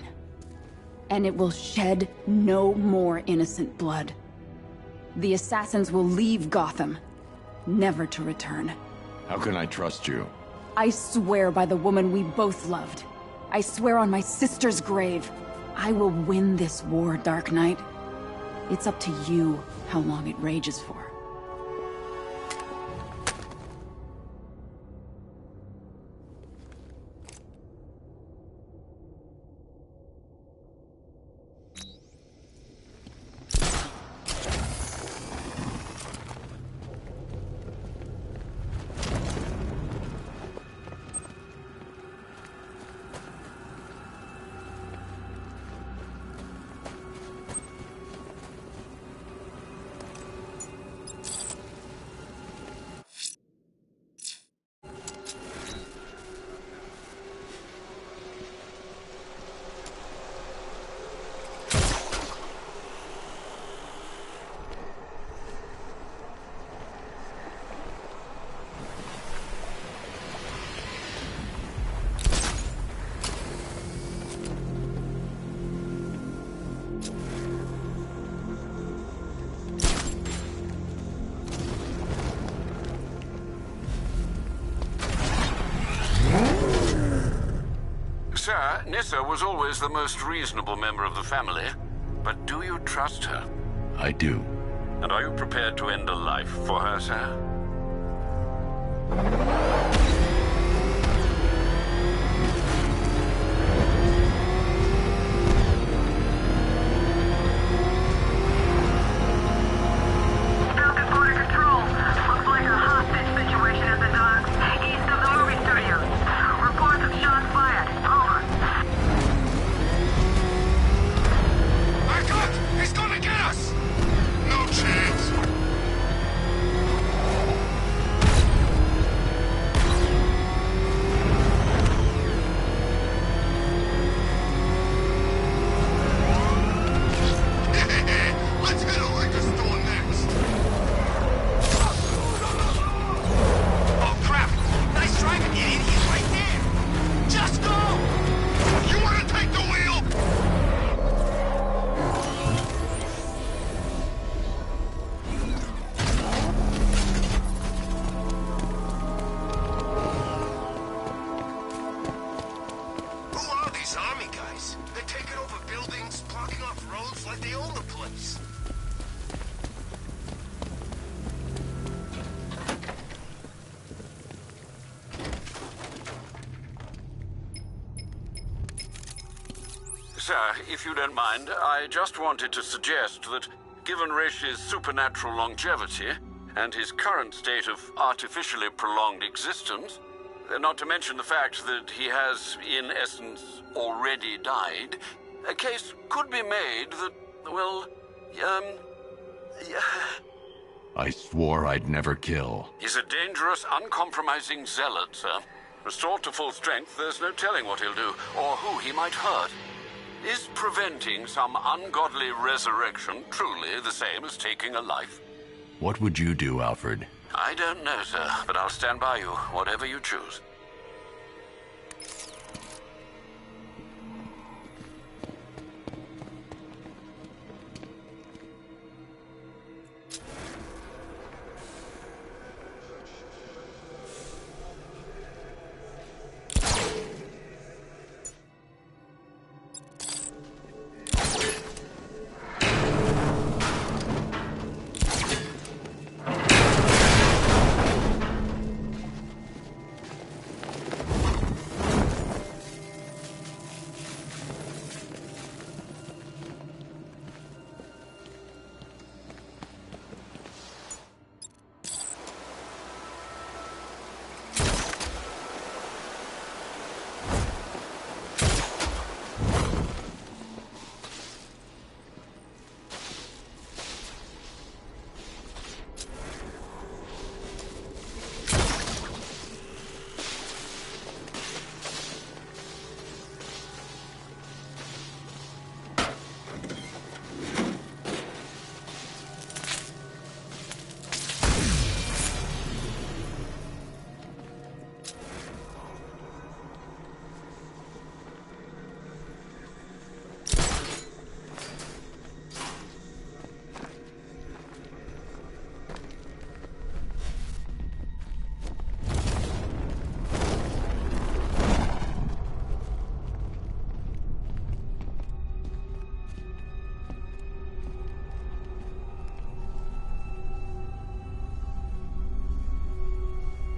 And it will shed no more innocent blood. The assassins will leave Gotham, never to return. How can I trust you? I swear by the woman we both loved. I swear on my sister's grave. I will win this war, Dark Knight. It's up to you how long it rages for. Sir, Nissa was always the most reasonable member of the family. But do you trust her? I do. And are you prepared to end a life for her, sir? Sir, if you don't mind, I just wanted to suggest that, given Raish's supernatural longevity, and his current state of artificially prolonged existence, not to mention the fact that he has, in essence, already died, a case could be made that, well, I swore I'd never kill. He's a dangerous, uncompromising zealot, sir. Restored to full strength, there's no telling what he'll do, or who he might hurt. Is preventing some ungodly resurrection truly the same as taking a life? What would you do, Alfred? I don't know, sir, but I'll stand by you, whatever you choose.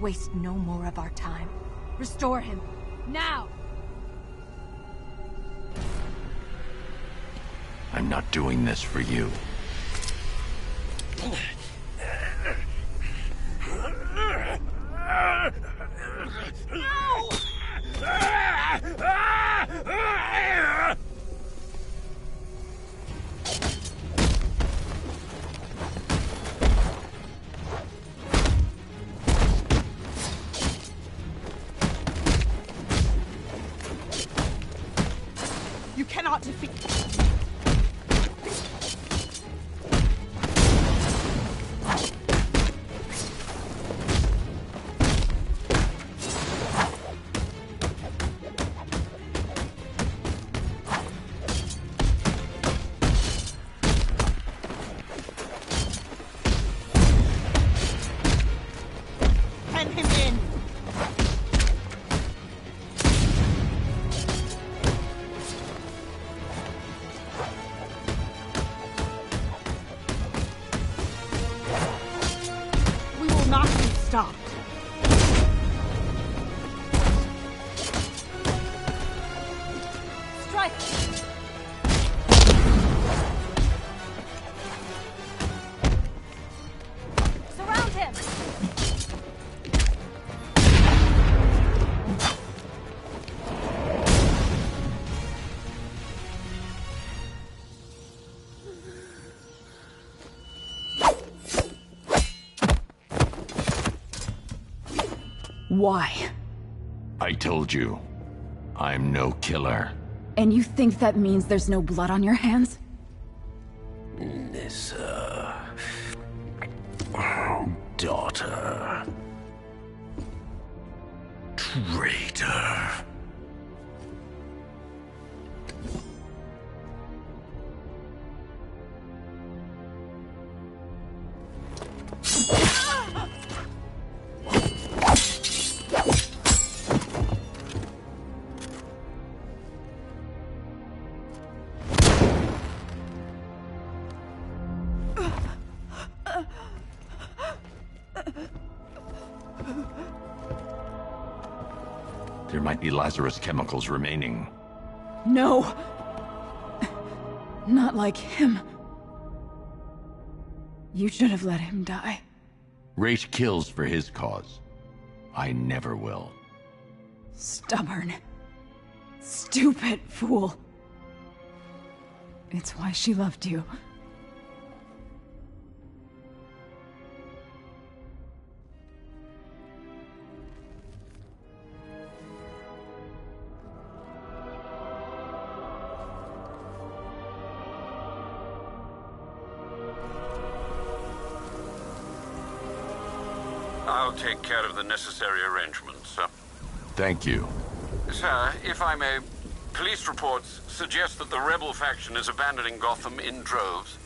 Waste no more of our time. Restore him. Now! I'm not doing this for you. You cannot defeat... Pen him in! We will not be stopped. Strike! Surround him! Why? I told you, I'm no killer. And you think that means there's no blood on your hands? This, daughter. Traitor. There might be Lazarus chemicals remaining. No! Not like him. You should have let him die. Ra's kills for his cause. I never will. Stubborn. Stupid fool. It's why she loved you. I'll take care of the necessary arrangements, sir. Thank you. Sir, if I may, police reports suggest that the rebel faction is abandoning Gotham in droves.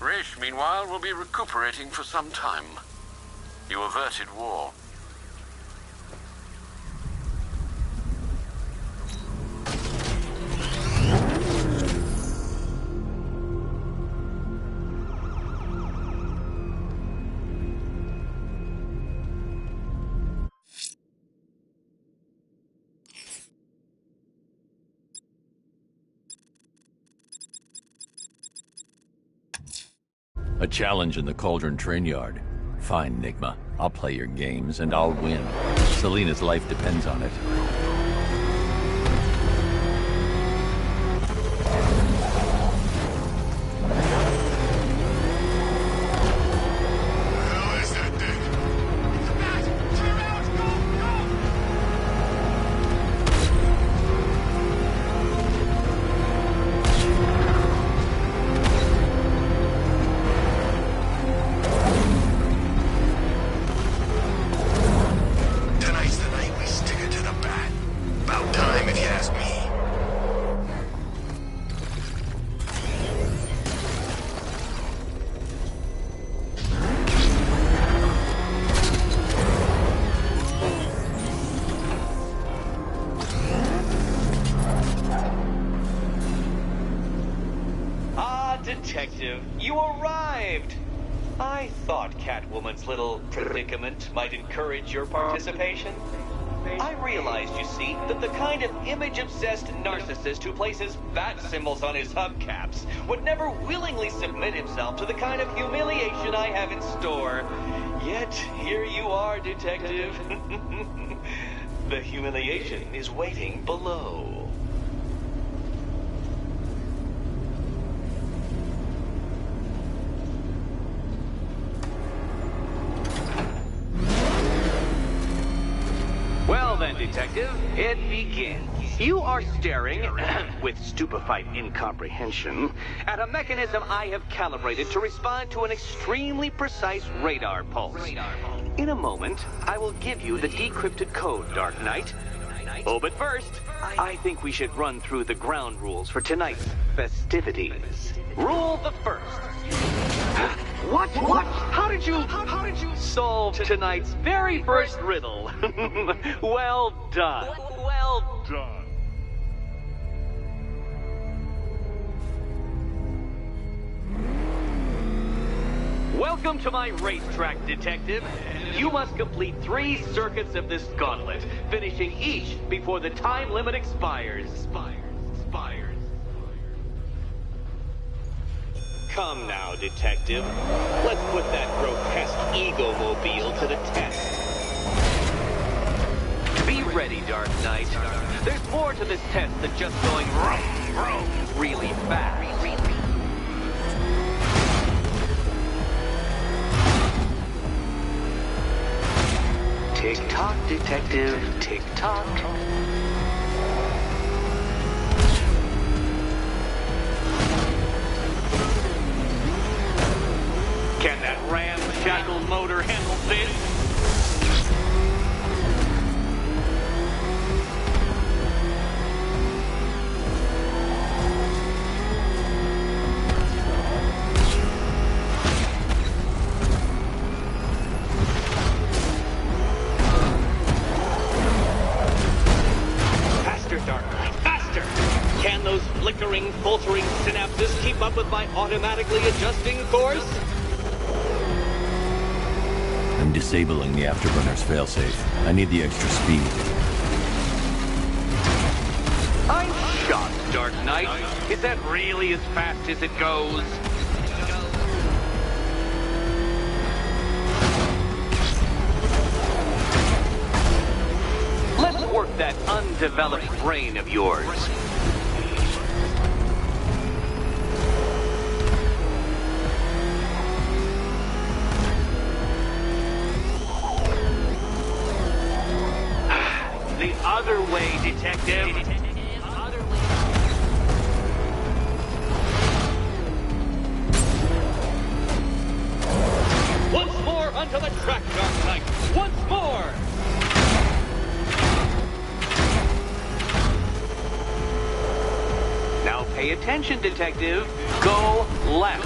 Rish, meanwhile, will be recuperating for some time. You averted war. A challenge in the Cauldron train yard. Fine, Nigma. I'll play your games, and I'll win. Selena's life depends on it. Detective, you arrived! I thought Catwoman's little predicament might encourage your participation. I realized, you see, that the kind of image-obsessed narcissist who places bat symbols on his hubcaps would never willingly submit himself to the kind of humiliation I have in store. Yet, here you are, Detective. The humiliation is waiting below. Well then, Detective, it begins. You are staring, with stupefied incomprehension, at a mechanism I have calibrated to respond to an extremely precise radar pulse. In a moment, I will give you the decrypted code, Dark Knight. Oh, but first, I think we should run through the ground rules for tonight's festivities. Rule the first. What? How did you solve tonight's very first riddle? Well done. Well done. Welcome to my racetrack, Detective. You must complete 3 circuits of this gauntlet, finishing each before the time limit expires. Come now, Detective. Let's put that grotesque ego-mobile to the test. Be ready, Dark Knight. There's more to this test than just going vroom, really fast. Tick-tock, Detective, tick-tock. Can that ramshackle motor handle this? Faster, Dark Knight, faster! Can those flickering, faltering synapses keep up with my automatically adjusting course? I'm disabling the afterburner's failsafe. I need the extra speed. I'm shocked, Dark Knight. Is that really as fast as it goes? Let's work that undeveloped brain of yours. The other way, Detective. Once more onto the track, Dark Knight. Once more! Now pay attention, detective. Go left.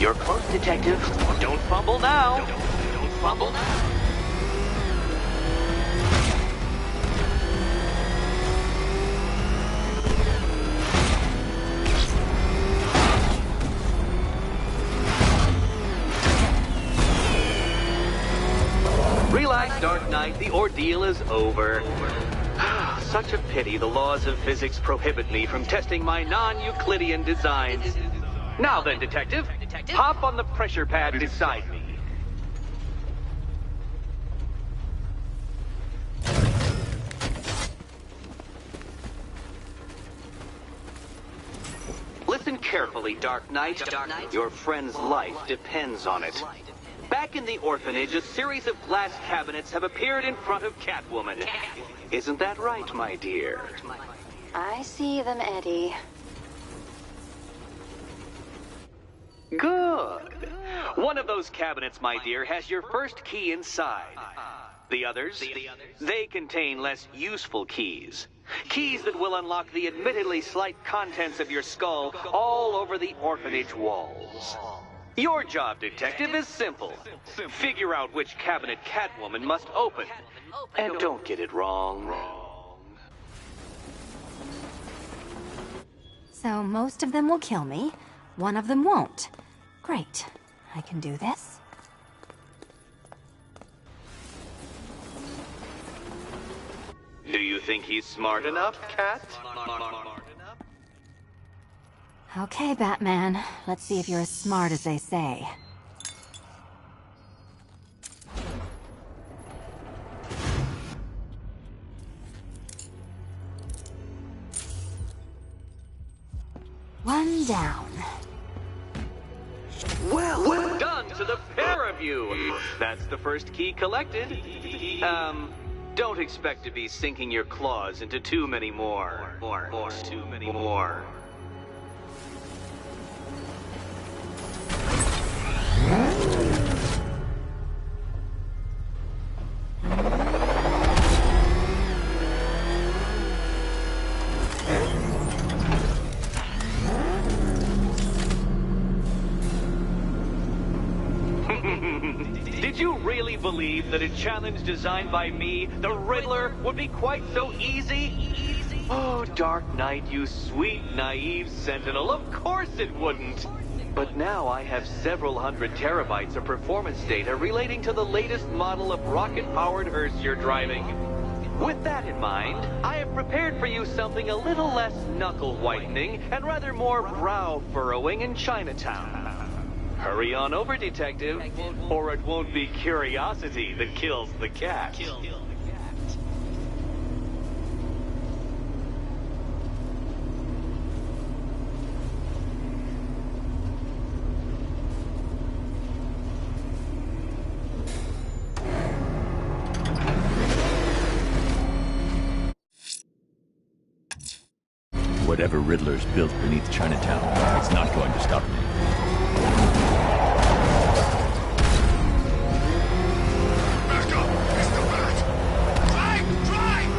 You're close, detective. Don't fumble now. Don't fumble now. Relax, Dark Knight. The ordeal is over. Such a pity the laws of physics prohibit me from testing my non-Euclidean designs. Now then, detective, hop on the pressure pad beside me. Listen carefully, Dark Knight. Your friend's life depends on it. Back in the orphanage, a series of glass cabinets have appeared in front of Catwoman. Isn't that right, my dear? I see them, Eddie. Good. One of those cabinets, my dear, has your first key inside. The others, they contain less useful keys. Keys that will unlock the admittedly slight contents of your skull all over the orphanage walls. Your job, detective, is simple. Figure out which cabinet Catwoman must open. And don't get it wrong. So most of them will kill me. One of them won't. Great. I can do this. Do you think he's smart enough, Cat? Okay, Batman. Let's see if you're as smart as they say. One down. Well done to the pair of you. That's the first key collected. Don't expect to be sinking your claws into too many more. Too many more. Did you really believe that a challenge designed by me, the Riddler, would be quite so easy? Oh, Dark Knight, you sweet, naive sentinel, of course it wouldn't. But now I have several hundred terabytes of performance data relating to the latest model of rocket-powered hearse you're driving. With that in mind, I have prepared for you something a little less knuckle-whitening and rather more brow-furrowing in Chinatown. Hurry on over, detective, or it won't be curiosity that kills the cat. Whatever Riddler's built beneath Chinatown, it's not going to stop me. Back up! Mr. Bat! Drive! Drive!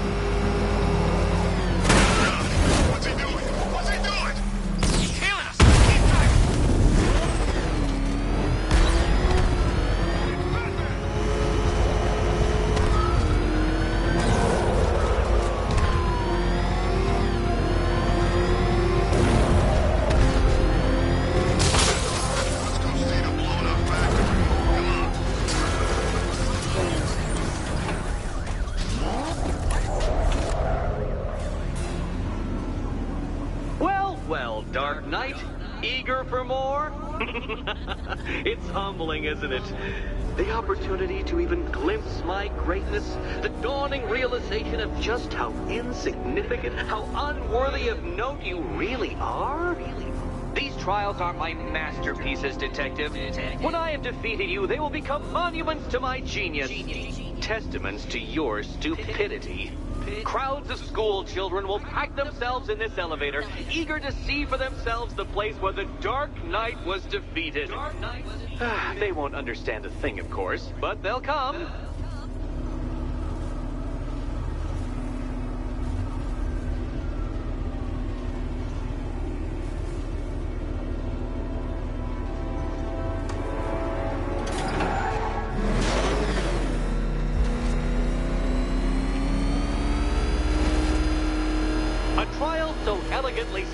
What's he doing? What's he doing? He's killing us! Keep driving! Well, Dark Knight, eager for more? It's humbling, isn't it? The opportunity to even glimpse my greatness, the dawning realization of just how insignificant, how unworthy of note you really are? These trials are my masterpieces, detective. When I have defeated you, they will become monuments to my genius. testaments to your stupidity. Crowds of school children will pack themselves in this elevator, eager to see for themselves the place where the Dark Knight was defeated. They won't understand a thing, of course, but they'll come.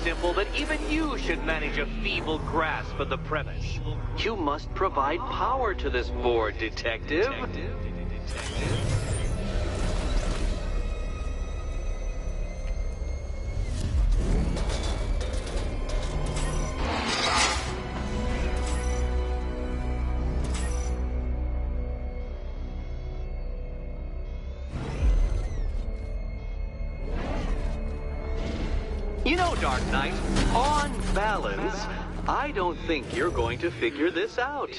Simple that even you should manage a feeble grasp of the premise. You must provide power to this board, Detective. You know, Dark Knight, on balance, I don't think you're going to figure this out.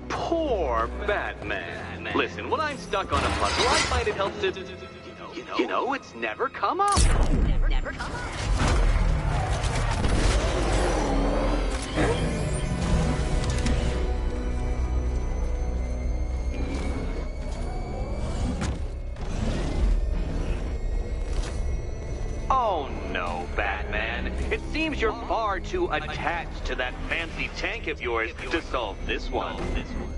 Poor Batman. Listen, when I'm stuck on a puzzle, I find it helps to... You know, it's never come up. Never come up. Oh no, Batman. It seems you're far too attached to that fancy tank of yours to solve this one. This one.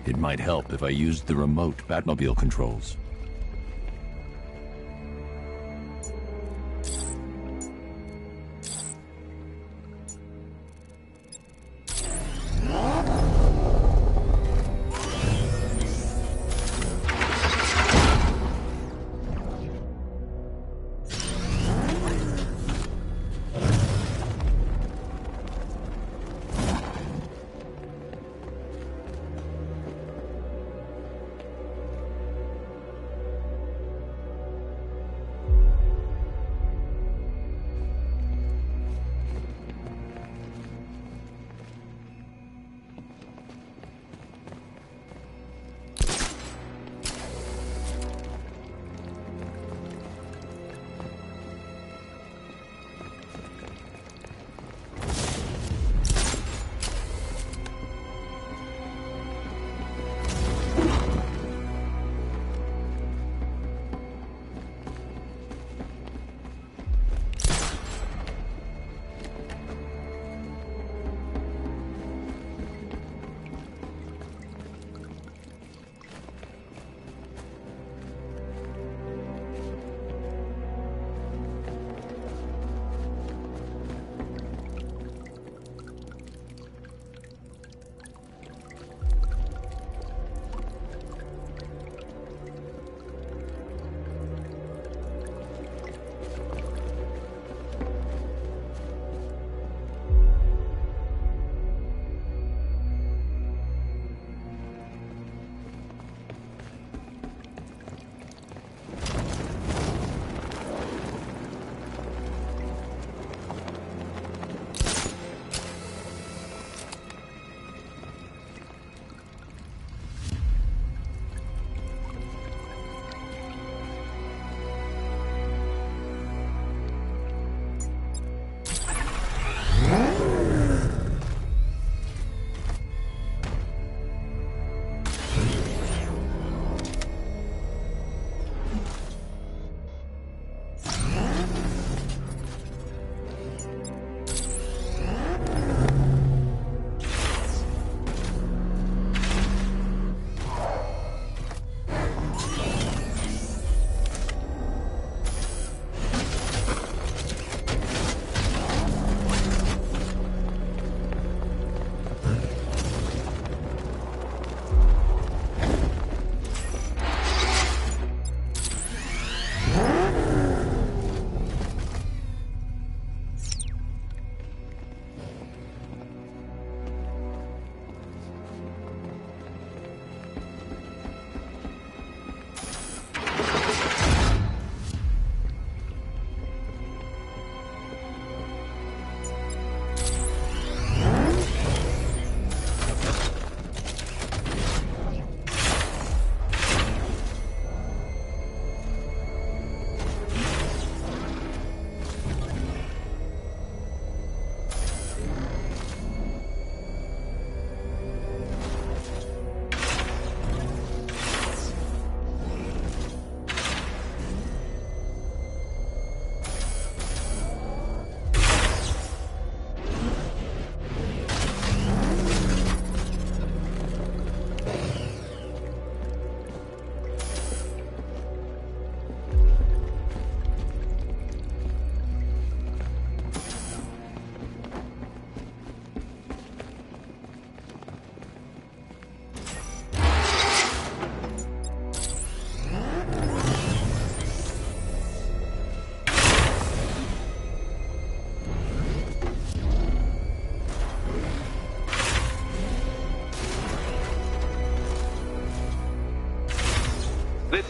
It might help if I used the remote Batmobile controls.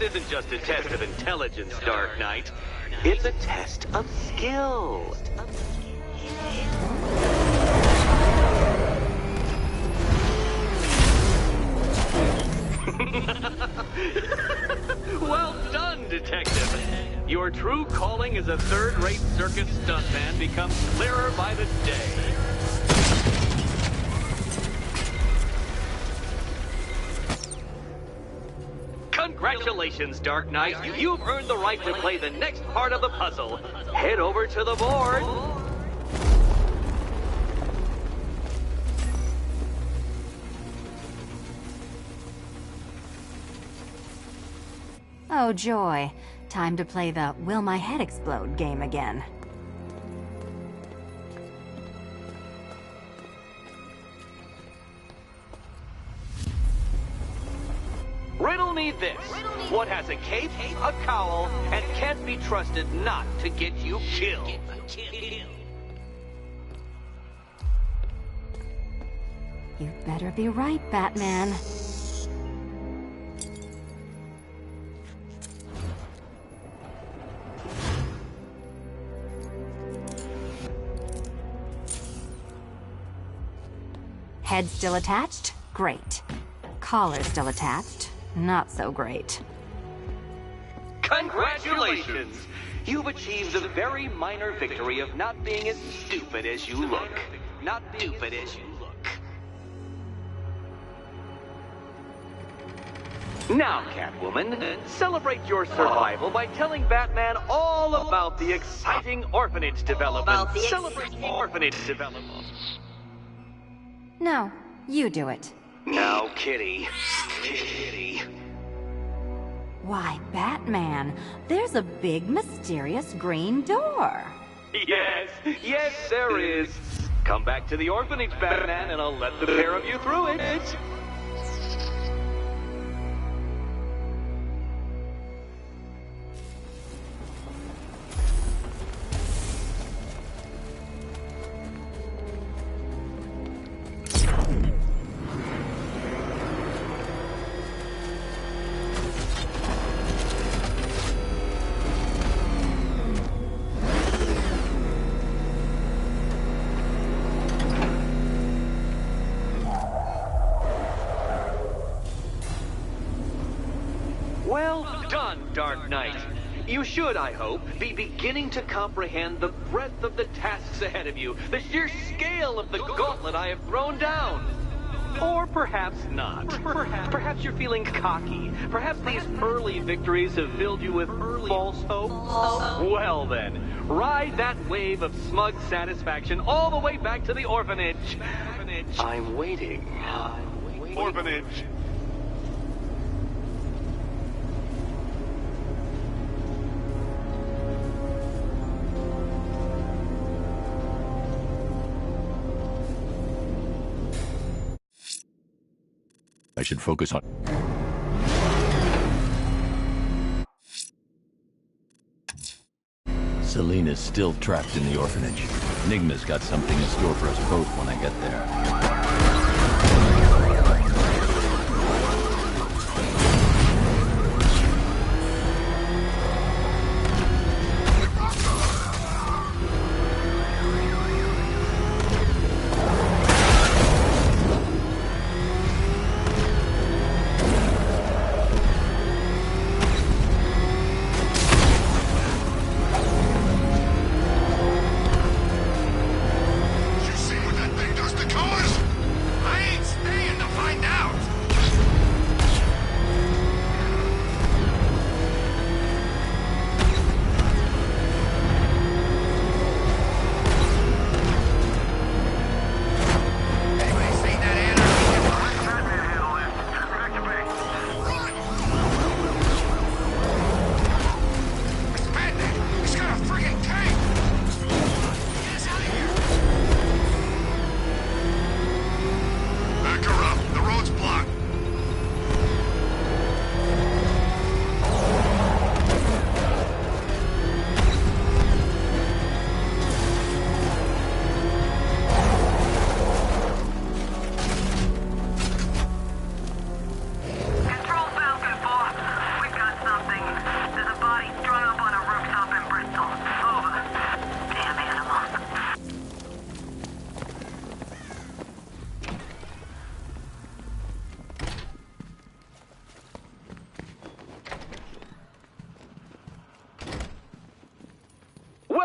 isn't just a test of intelligence, Dark Knight. It's a test of skill. Well done, Detective. Your true calling as a third-rate circus stuntman becomes clearer by the day. Congratulations, Dark Knight. You've earned the right to play the next part of the puzzle. Head over to the board. Oh, joy. Time to play the Will My Head Explode game again. Riddle me this. What has a cape, a cowl, and can't be trusted not to get you killed? You'd better be right, Batman. Head still attached? Great. Collar still attached? Not so great. Congratulations! You've achieved the very minor victory of not being as stupid as you look. Not stupid as you look. Now, Catwoman, celebrate your survival by telling Batman all about the exciting orphanage development. Celebrate the orphanage development. No, you do it. Now, Kitty. Kitty. Why, Batman, there's a big, mysterious green door. Yes, there is. Come back to the orphanage, Batman, and I'll let the pair of you through it. Well done, Dark Knight. You should, I hope, be beginning to comprehend the breadth of the tasks ahead of you, the sheer scale of the gauntlet I have thrown down. Or perhaps not. Perhaps you're feeling cocky. Perhaps these early victories have filled you with false hope. Well then, ride that wave of smug satisfaction all the way back to the orphanage. I'm waiting. Orphanage. I should focus on... Selena's still trapped in the orphanage. Enigma's got something in store for us both when I get there.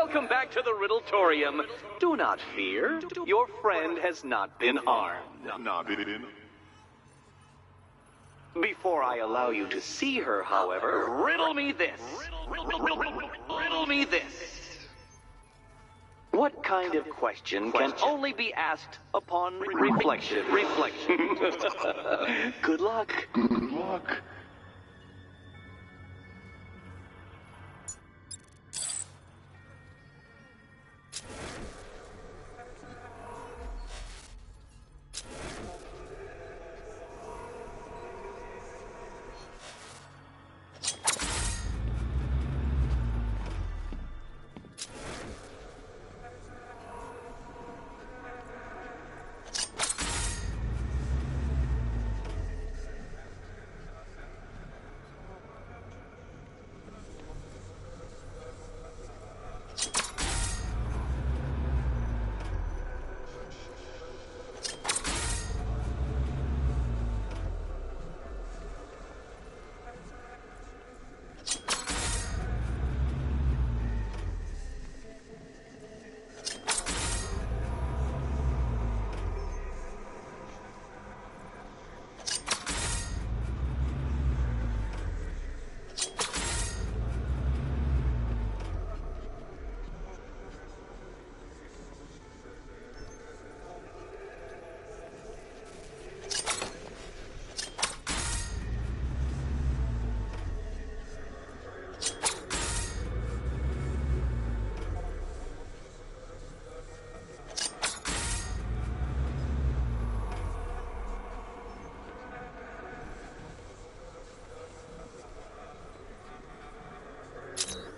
Welcome back to the Riddletorium. Do not fear. Your friend has not been harmed. Before I allow you to see her, however, riddle me this. Riddle me this. What kind of question can only be asked upon reflection? Good luck. Good luck.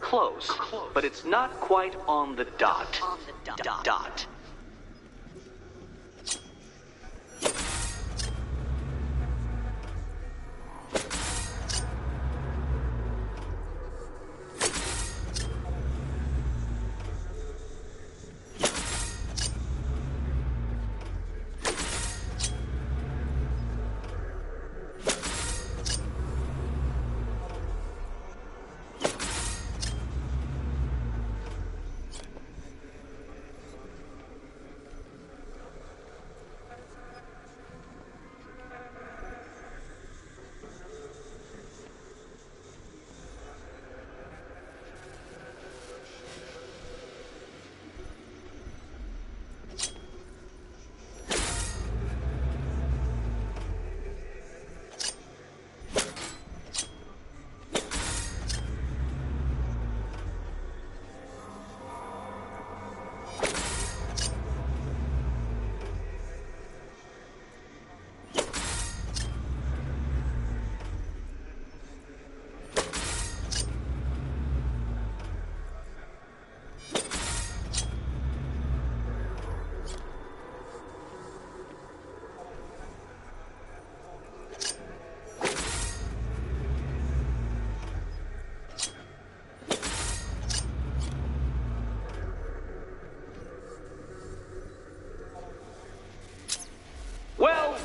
Close, but it's not quite on the dot. Dot.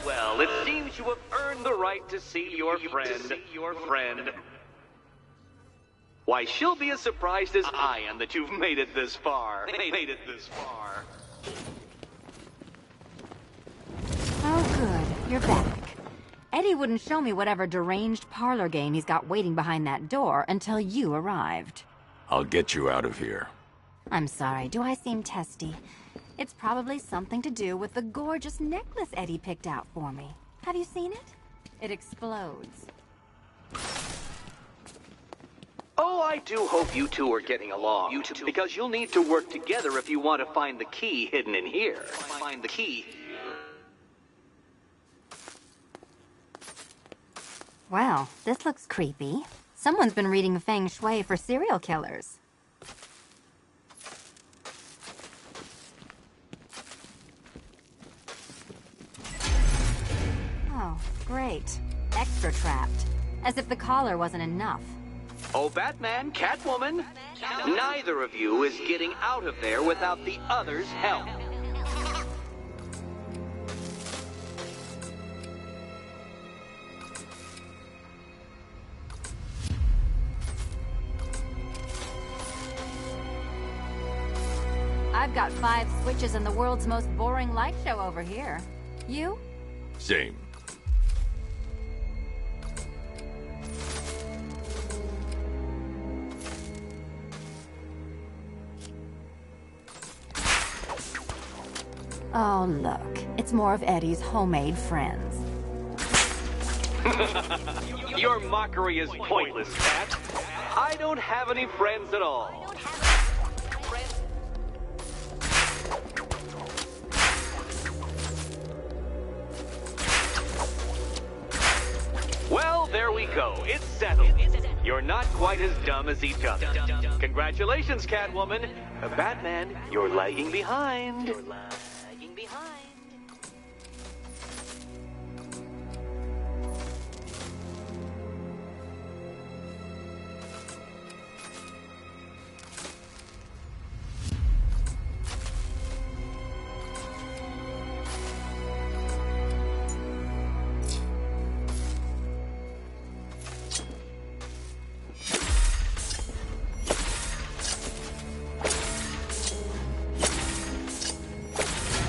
Well, it seems you have earned the right to see your friend. Why, she'll be as surprised as I am that you've made it this far. Oh, good. You're back. Eddie wouldn't show me whatever deranged parlor game he's got waiting behind that door until you arrived. I'll get you out of here. I'm sorry, do I seem testy? It's probably something to do with the gorgeous necklace Eddie picked out for me. Have you seen it? It explodes. Oh, I do hope you two are getting along. Because you'll need to work together if you want to find the key hidden in here. Find the key. Well, this looks creepy. Someone's been reading Feng Shui for serial killers. Oh, great. Extra trapped. As if the collar wasn't enough. Oh, Batman, Catwoman, neither of you is getting out of there without the other's help. I've got 5 switches and the world's most boring light show over here. You? Same. Oh, look. It's more of Eddie's homemade friends. Your mockery is pointless, Cat. I don't have any friends at all. Well, there we go. It's settled. You're not quite as dumb as each other. Congratulations, Catwoman. Batman, you're lagging behind.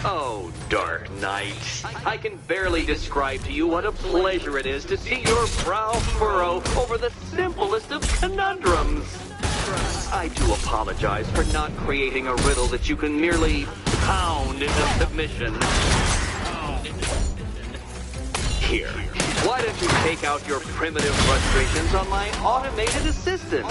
Oh, Dark Knight. I can barely describe to you what a pleasure it is to see your brow furrow over the simplest of conundrums. I do apologize for not creating a riddle that you can merely pound into submission. Here, why don't you take out your primitive frustrations on my automated assistant?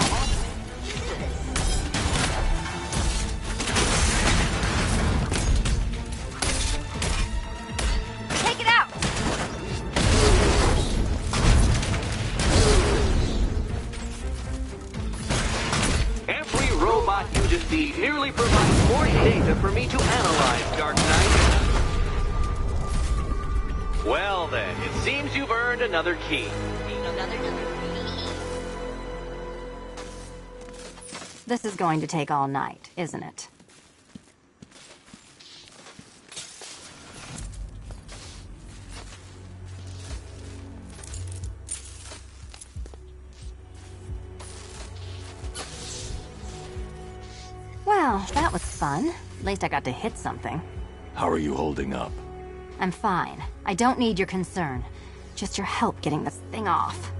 Merely provides more data for me to analyze, Dark Knight. Well then, it seems you've earned another key. This is going to take all night, isn't it? Well, that was fun. At least I got to hit something. How are you holding up? I'm fine. I don't need your concern. Just your help getting this thing off.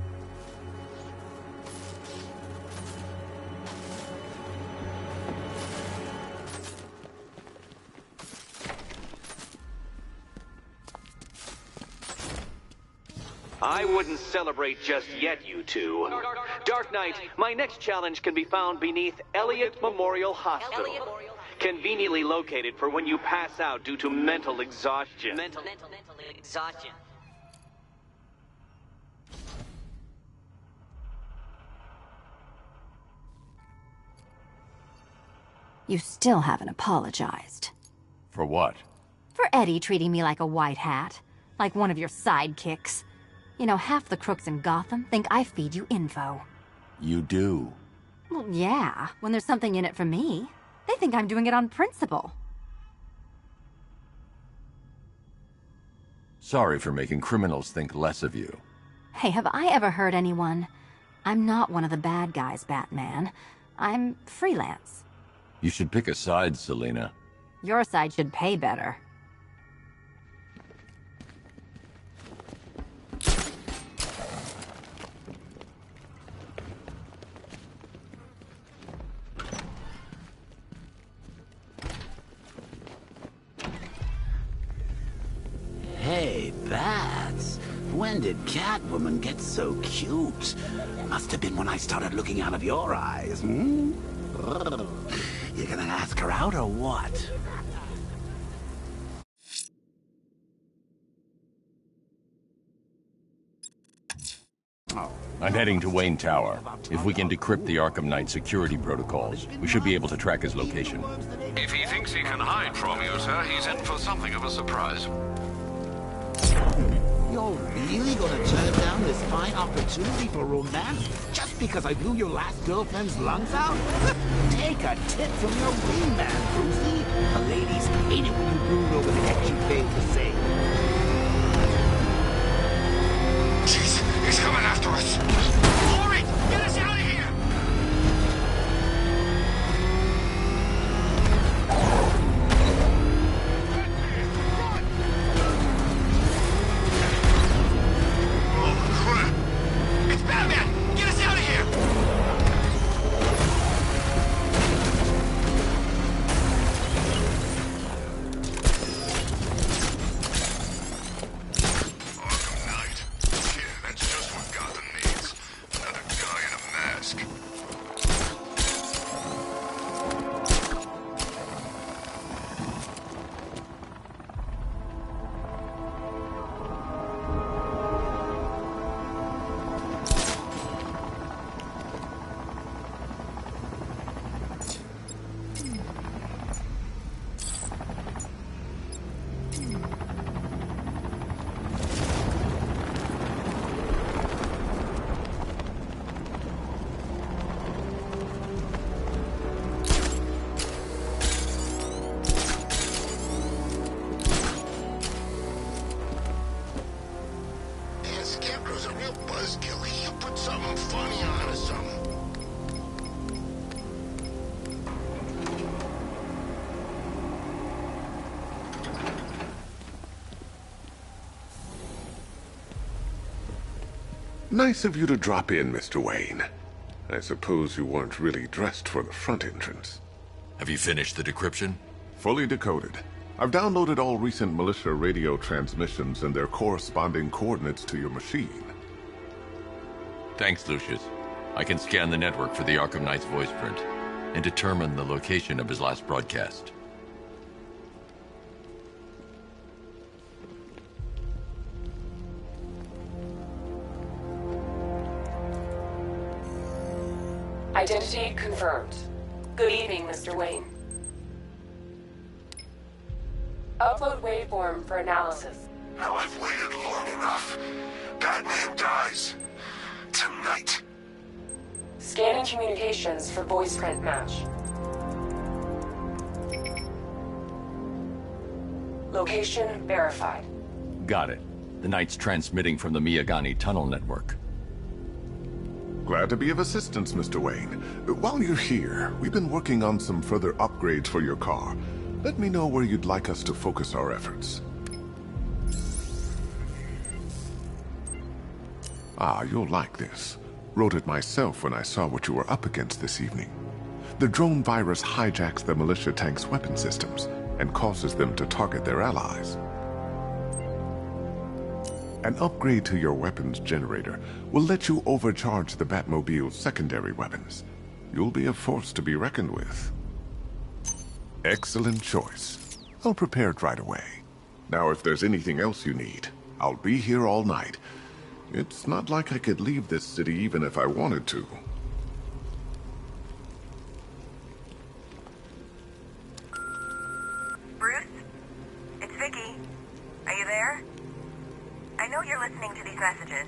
I wouldn't celebrate just yet, you two. Dark Knight, my next challenge can be found beneath Elliott Memorial Hospital. Conveniently located for when you pass out due to mental exhaustion. Mental exhaustion. You still haven't apologized. For what? For Eddie treating me like a white hat. Like one of your sidekicks. You know, half the crooks in Gotham think I feed you info. You do? Well, yeah, when there's something in it for me. They think I'm doing it on principle. Sorry for making criminals think less of you. Hey, have I ever hurt anyone? I'm not one of the bad guys, Batman. I'm freelance. You should pick a side, Selina. Your side should pay better. Hey, Bats. When did Catwoman get so cute? Must have been when I started looking out of your eyes, hmm? You gonna ask her out or what? I'm heading to Wayne Tower. If we can decrypt the Arkham Knight security protocols, we should be able to track his location. If he thinks he can hide from you, sir, he's in for something of a surprise. You're really gonna turn down this fine opportunity for romance just because I blew your last girlfriend's lungs out? Take a tip from your wingman, Brucey. The ladies hate it when you brood over the ex you failed to save. Jeez, he's coming after us. Hurry! Get us out of here! Nice of you to drop in, Mr. Wayne. I suppose you weren't really dressed for the front entrance. Have you finished the decryption? Fully decoded. I've downloaded all recent militia radio transmissions and their corresponding coordinates to your machine. Thanks, Lucius. I can scan the network for the Arkham Knight's voice print and determine the location of his last broadcast. Identity confirmed. Good evening, Mr. Wayne. Upload waveform for analysis. Now I've waited long enough. Batman dies. Tonight. Scanning communications for voice print match. Location verified. Got it. The Knight's transmitting from the Miyagani tunnel network. Glad to be of assistance, Mr. Wayne. While you're here, we've been working on some further upgrades for your car. Let me know where you'd like us to focus our efforts. Ah, you'll like this. Wrote it myself when I saw what you were up against this evening. The drone virus hijacks the militia tank's weapon systems and causes them to target their allies. An upgrade to your weapons generator will let you overcharge the Batmobile's secondary weapons. You'll be a force to be reckoned with. Excellent choice. I'll prepare it right away. Now, if there's anything else you need, I'll be here all night. It's not like I could leave this city even if I wanted to. Bruce? It's Vicky. Are you there? I know you're listening to these messages.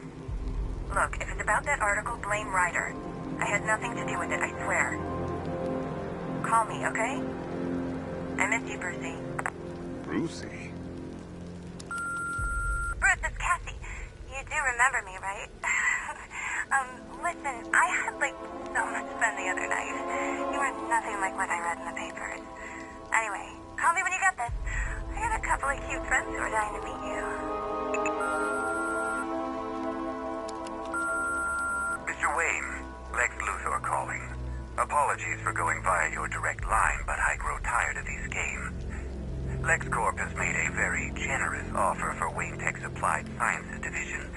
Look, if it's about that article, blame Ryder. I had nothing to do with it, I swear. Call me, okay? I miss you, Brucey. Brucey? Bruce, it's Cassie. You do remember me, right? Listen, I had, so much fun the other night. You were nothing like what I read in the papers. Anyway, call me when you get this. I got a couple of cute friends who are dying to meet you. Mr. Wayne, Lex Luthor calling. Apologies for going via your direct line, but I grow tired of these games. LexCorp has made a very generous offer for Wayne Tech's Applied Sciences Division,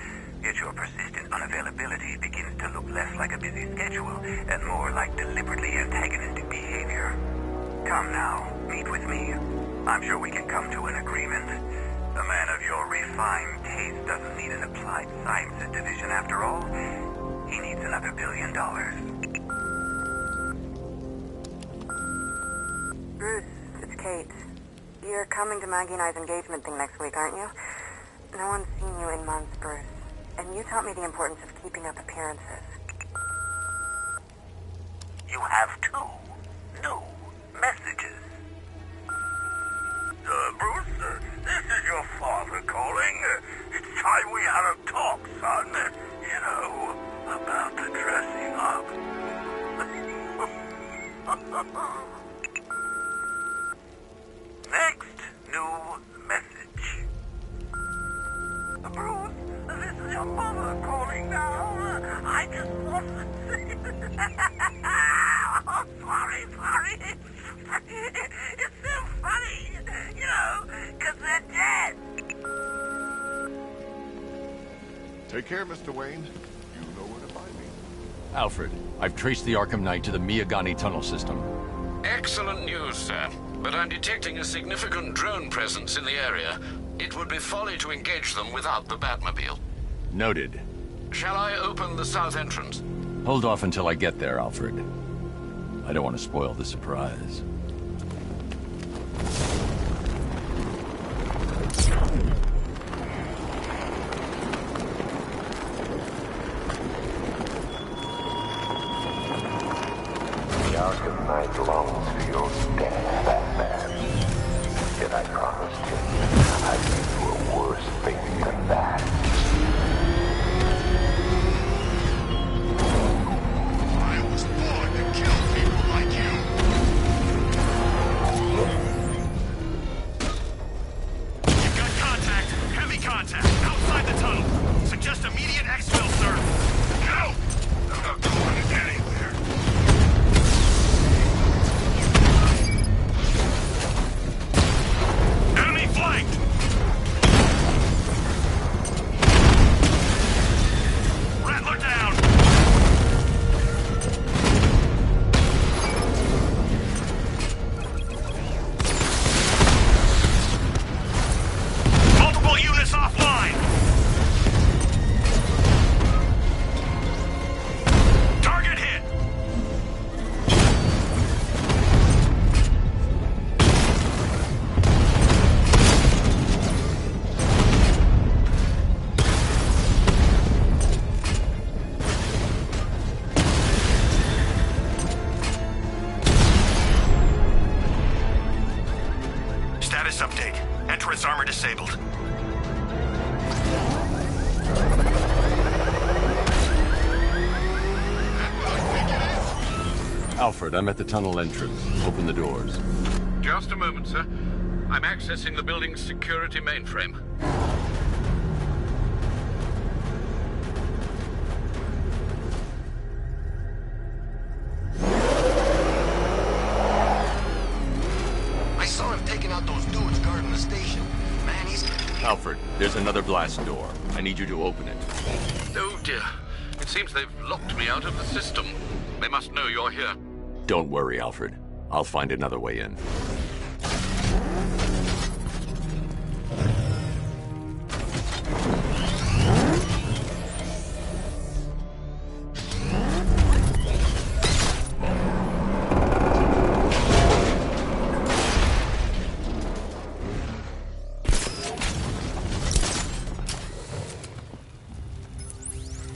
yet your persistent unavailability begins to look less like a busy schedule and more like deliberately antagonistic behavior. Come now, meet with me. I'm sure we can come to an agreement. A man of your refined taste doesn't need an Applied Sciences Division after all. He needs another $1 billion. Bruce, it's Kate. You're coming to Maggie and I's engagement thing next week, aren't you? No one's seen you in months, Bruce. And you taught me the importance of keeping up appearances. You have 2 new messages. Bruce, this is your father calling. It's time we had a talk, son. You know, about the dressing up. Next new message. Bruce, this is your mother calling now. I just wasn't oh, sorry. It's so funny, you know, 'cause they're dead. Take care, Mr. Wayne. You know where to find me. Alfred, I've traced the Arkham Knight to the Miyagani tunnel system. Excellent news, sir. But I'm detecting a significant drone presence in the area. It would be folly to engage them without the Batmobile. Noted. Shall I open the south entrance? Hold off until I get there, Alfred. I don't want to spoil the surprise. The Arkham Knight belongs to your death, Batman. Yet I promised him I'd give you a worse fate than that. I was born to kill people like you! You've got contact. Heavy contact. Outside the tunnel. Suggest immediate exfil, sir. Status update. Entrance armor disabled. Alfred, I'm at the tunnel entrance. Open the doors. Just a moment, sir. I'm accessing the building's security mainframe. I saw him taking out those dudes guarding the station. Man, he's... Alfred, there's another blast door. I need you to open it. Oh dear. It seems they've locked me out of the system. They must know you're here. Don't worry, Alfred. I'll find another way in.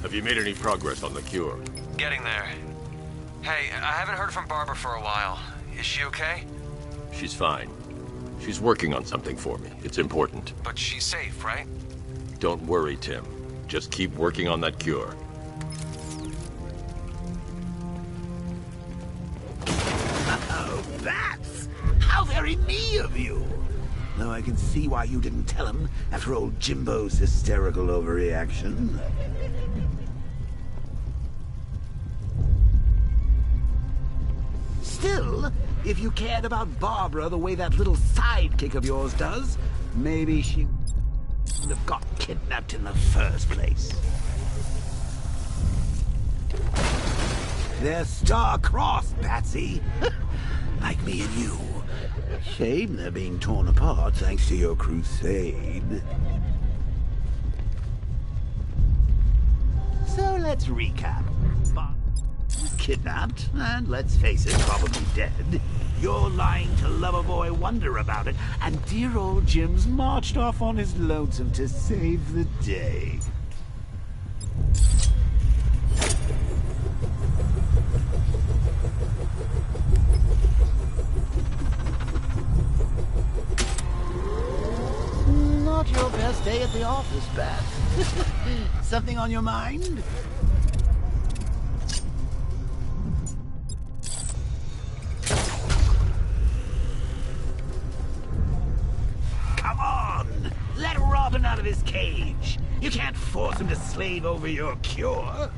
Have you made any progress on the cure? Getting there. Hey, I haven't heard from Barbara for a while. Is she okay? She's fine. She's working on something for me. It's important. But she's safe, right? Don't worry, Tim. Just keep working on that cure. Oh, that's... How very me of you! Though I can see why you didn't tell him after old Jimbo's hysterical overreaction. Still, if you cared about Barbara the way that little sidekick of yours does, maybe she would have got kidnapped in the first place. They're star-crossed, Patsy. Like me and you. Shame they're being torn apart thanks to your crusade. So let's recap. Bob was kidnapped, and let's face it, probably dead. You're lying to Loverboy Wonder about it, and dear old Jim's marched off on his lonesome to save the day. Not your best day at the office, Bat. Something on your mind? Come on! Let Robin out of his cage! You can't force him to slave over your cure!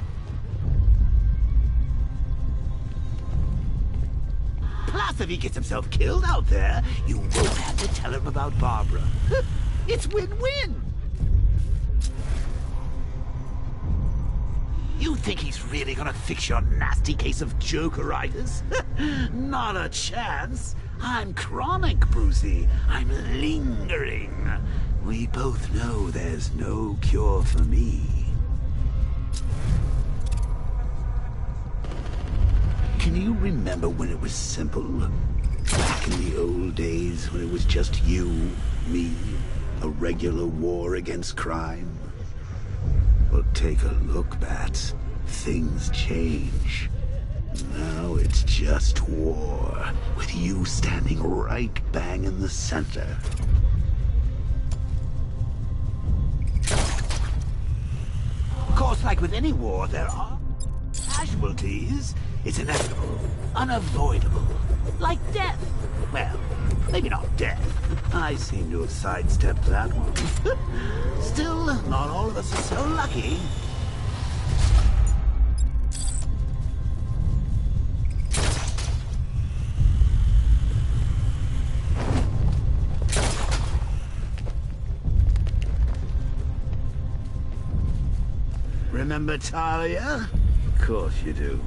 Plus, if he gets himself killed out there, you won't have to tell him about Barbara. It's win-win! You think he's really gonna fix your nasty case of jokeritis? Not a chance. I'm chronic, Brucey. I'm lingering. We both know there's no cure for me. Can you remember when it was simple? Back in the old days when it was just you, me, a regular war against crime? Well, take a look, Bats. Things change. Now it's just war, with you standing right bang in the center. Of course, like with any war, there are casualties. It's inevitable, unavoidable, like death. Well, maybe not death. I seem to have sidestepped that one. Still, not all of us are so lucky. Remember Talia? Of course you do.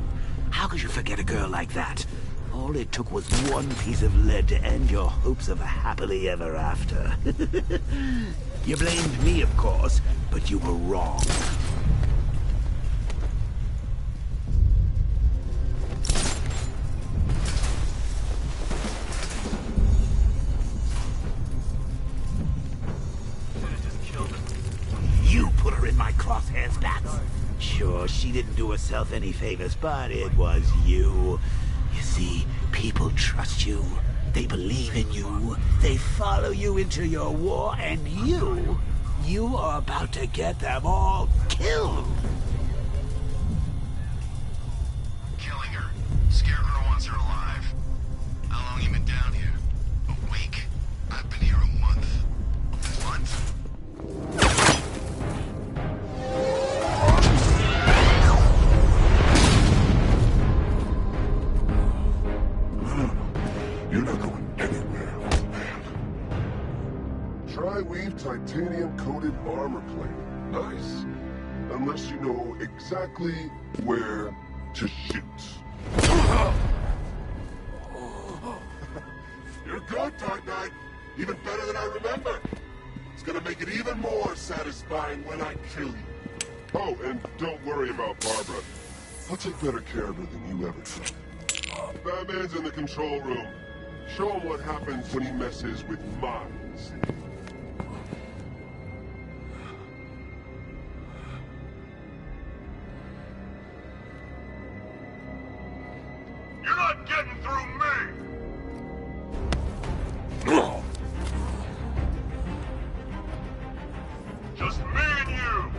How could you forget a girl like that? All it took was one piece of lead to end your hopes of a happily ever after. You blamed me, of course, but you were wrong. You put her in my crosshairs, Bats. Sure, she didn't do herself any favors, but it was you. You see, people trust you. They believe in you. They follow you into your war, and you are about to get them all killed. Killing her. Scarecrow wants her alive. How long you been down here? A week? I've been here a month. A month? You're not going anywhere, old man. Tri-weave titanium-coated armor plate. Nice. Unless you know exactly where to shoot. You're good, Dark Knight. Even better than I remember. It's gonna make it even more satisfying when I kill you. Oh, and don't worry about Barbara. I'll take better care of her than you ever could. Batman's in the control room. Show him what happens when he messes with minds. You're not getting through me! Just me and you!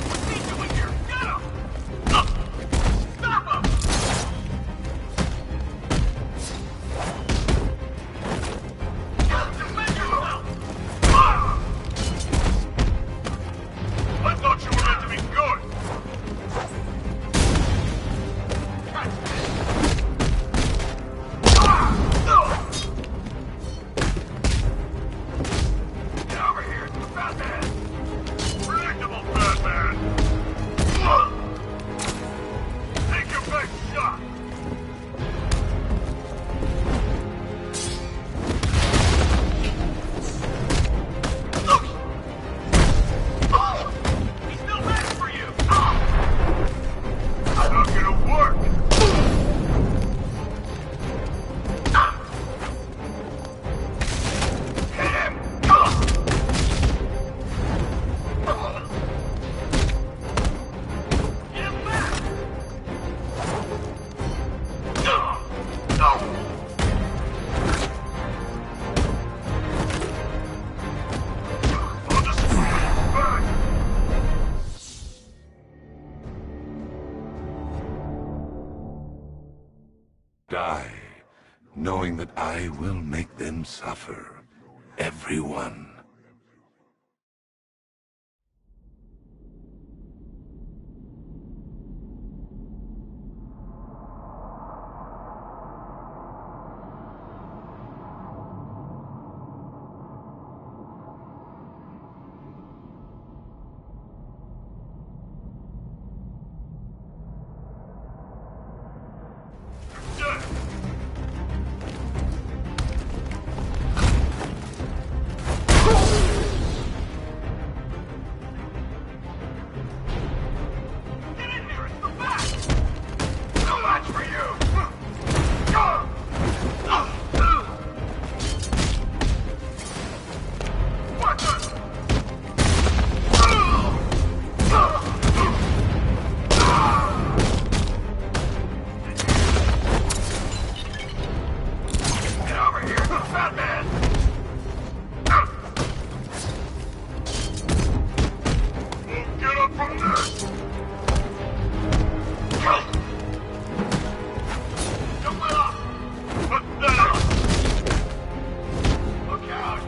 What's he doing here? Get him! Stop him! Defend yourself! I thought you were meant to be good! Get over here, it's the Batman! Predictable Batman! Take your best shot! He's still ready for you! Not gonna work! Hit him! Get him back! I'll just put you back! Die, knowing that I will make them suffer. Everyone. Get in here, it's the Bat! No match for you! Watch it! Get over here, it's the Batman! We'll get up from this! Don't let up! Pathetic! Look out!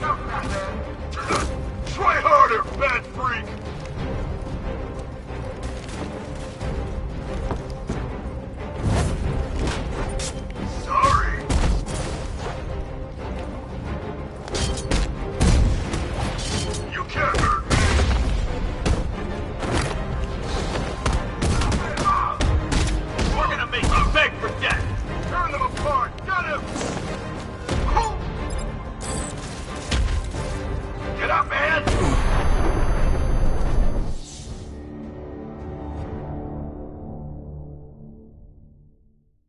Come, Batman! Try harder, bad freak! Sorry! You can't hurt me! We're gonna make you beg for death! Turn them apart! Get him! Get up, man!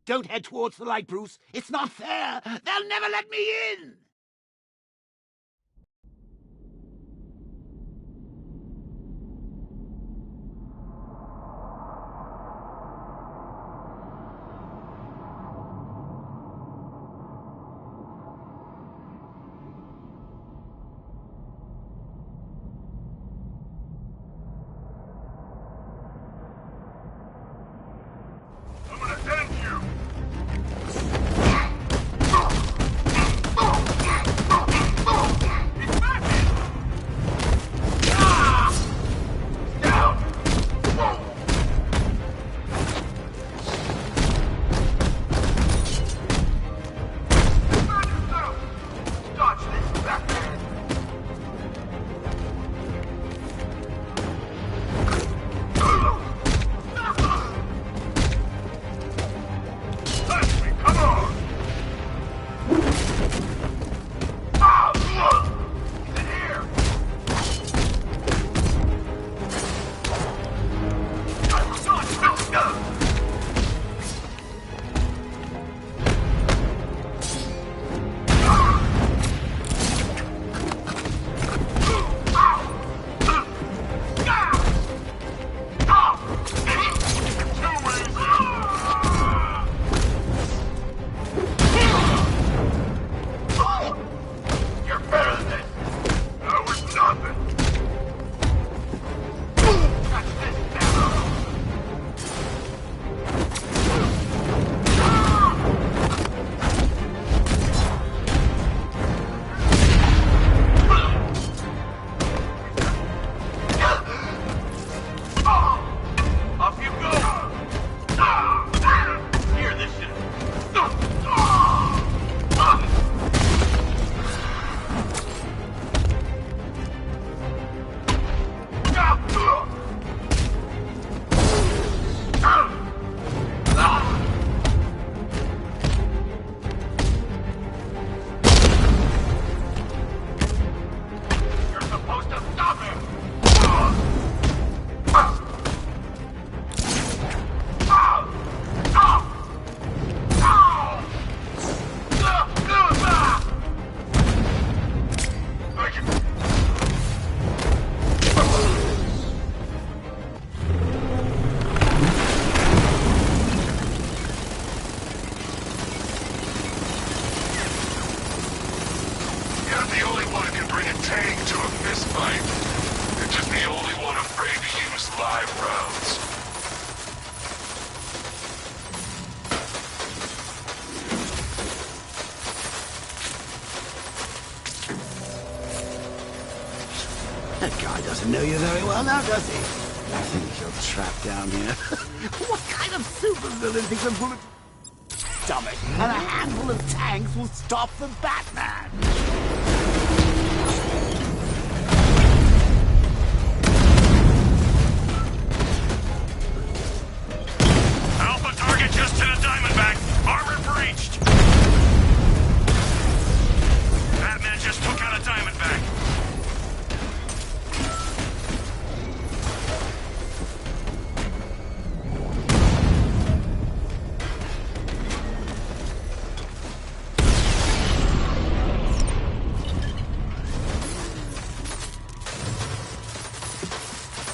Don't head towards the light, Bruce. It's not fair. They'll never let me in. That guy doesn't know you very well now, does he? I think you're trapped down here. What kind of supervillain thinks a bullet stomach and a handful of tanks will stop the Batman? Alpha target just hit a Diamondback. Armor breached. Batman just took out a Diamondback.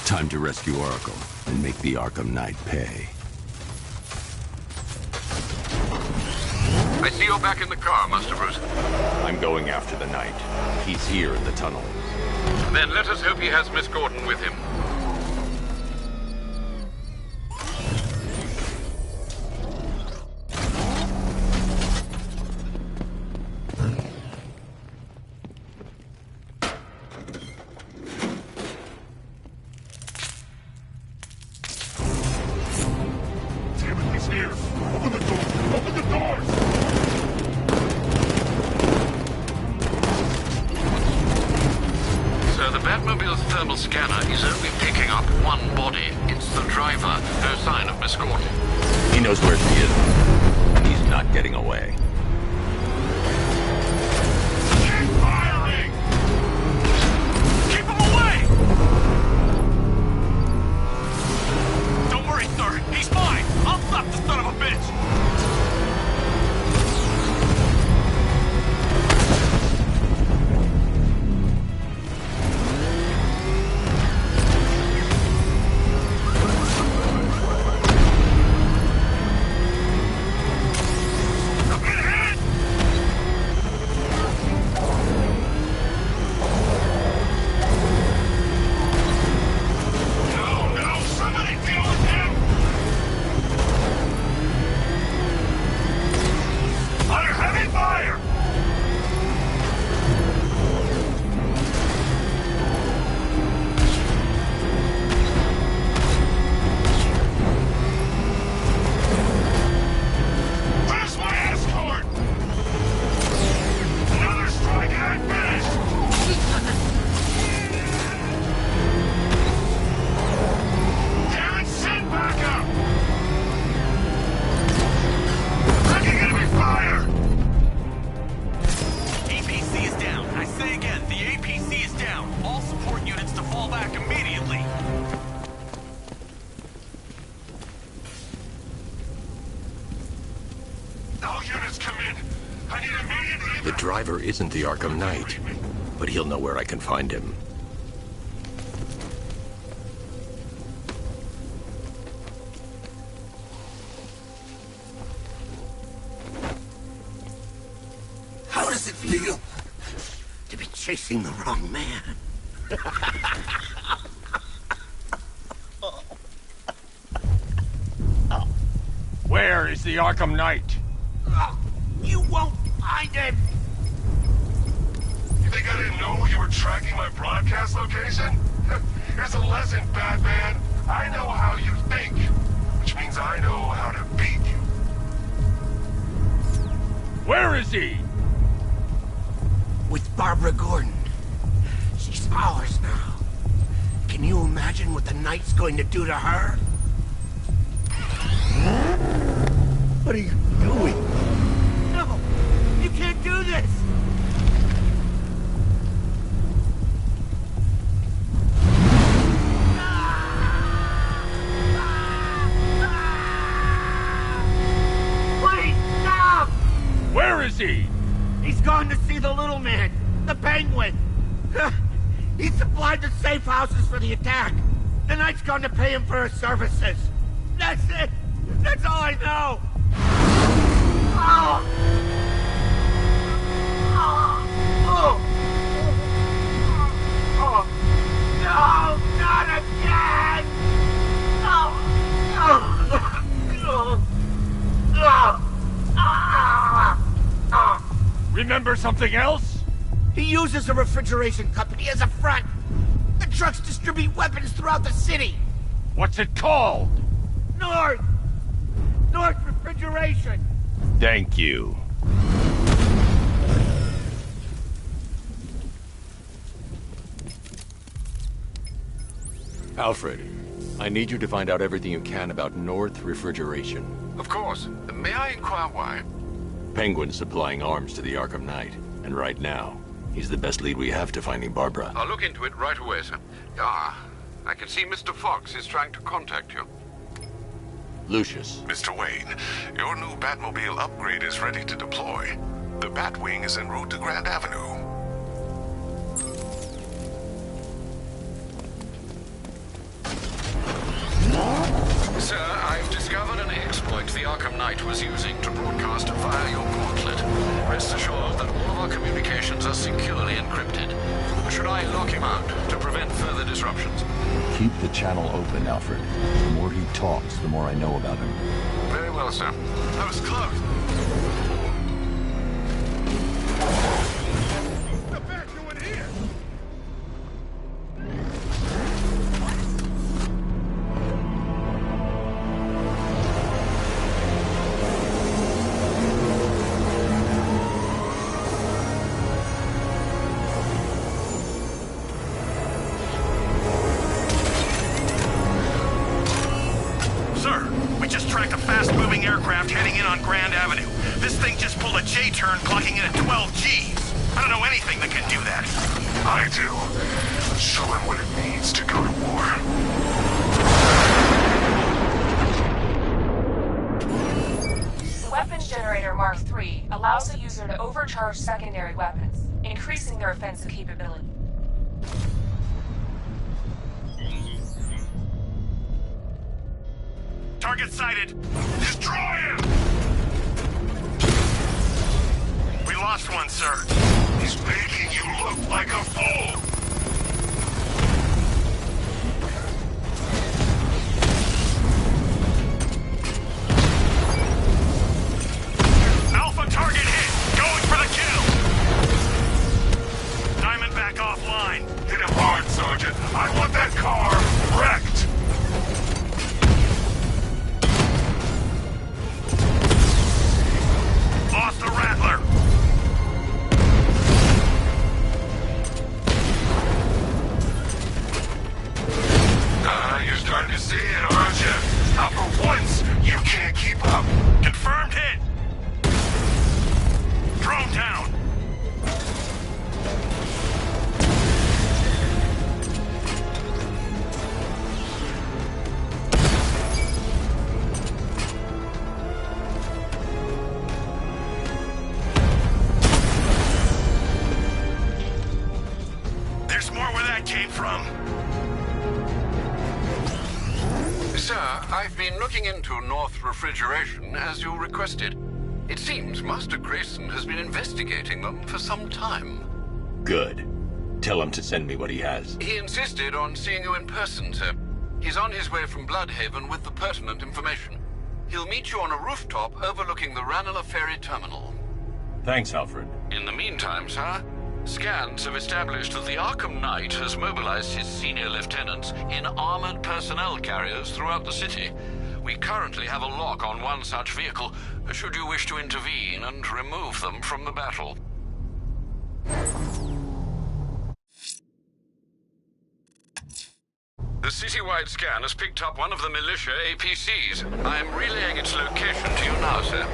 Time to rescue Arkham and make the Arkham Knight pay. I see you're back in the car, Master Bruce. I'm going after the Knight. He's here in the tunnel. Then let us hope he has Miss Gordon with him. Scanner is only picking up one body. It's the driver. No sign of Miss Gordon. He knows where she is. He's not getting away. Keep firing! Keep him away! Don't worry, sir. He's fine. I'll stop the son of a bitch. The driver isn't the Arkham Knight, but he'll know where I can find him. How does it feel to be chasing the wrong man? Where is the Arkham Knight? You won't find him! You think I didn't know you were tracking my broadcast location? Here's a lesson, Batman. I know how you think, which means I know how to beat you. Where is he? With Barbara Gordon. She's ours now. Can you imagine what the Knight's going to do to her? What are you doing? No! You can't do this! Please, stop! Where is he? He's gone to see the little man, the Penguin. He supplied the safe houses for the attack. The Knight's gone to pay him for his services. That's it! That's all I know! Oh! Oh! Oh! No! Not again! Remember something else? He uses a refrigeration company as a front. trucks distribute weapons throughout the city. What's it called? North Refrigeration. Thank you. Alfred, I need you to find out everything you can about North Refrigeration. Of course. May I inquire why? Penguin's supplying arms to the Arkham Knight, and right now, he's the best lead we have to finding Barbara. I'll look into it right away, sir. Ah, I can see Mr. Fox is trying to contact you. Lucius. Mr. Wayne, your new Batmobile upgrade is ready to deploy. The Batwing is en route to Grand Avenue. Sir, I've discovered an exploit the Arkham Knight was using to broadcast via your gauntlet. Rest assured that all of our communications are securely encrypted. Should I lock him out to prevent further disruptions? Keep the channel open, Alfred. The more he talks, the more I know about him. Very well, sir. That was close. J-turn clocking in at 12 Gs. I don't know anything that can do that. I do. Show him what it means to go to war. The weapons generator Mark III allows the user to overcharge secondary weapons, increasing their offensive capability. Target sighted. Destroy him! We lost one, sir. He's making you look like a fool! Alpha target hit! Going for the kill! Diamond back offline. Hit him hard, Sergeant. I want that car wrecked! Lost the Rattler! You're starting to see it, aren't you? Now for once, you can't keep up. Confirmed hit! Drone down! There's more where that came from. Sir, I've been looking into North Refrigeration as you requested. It seems Master Grayson has been investigating them for some time. Good. Tell him to send me what he has. He insisted on seeing you in person, sir. He's on his way from Bloodhaven with the pertinent information. He'll meet you on a rooftop overlooking the Ranelagh Ferry Terminal. Thanks, Alfred. In the meantime, sir, scans have established that the Arkham Knight has mobilized his senior lieutenants in armored personnel carriers throughout the city. We currently have a lock on one such vehicle, should you wish to intervene and remove them from the battle. The citywide scan has picked up one of the militia APCs. I am relaying its location to you now, sir.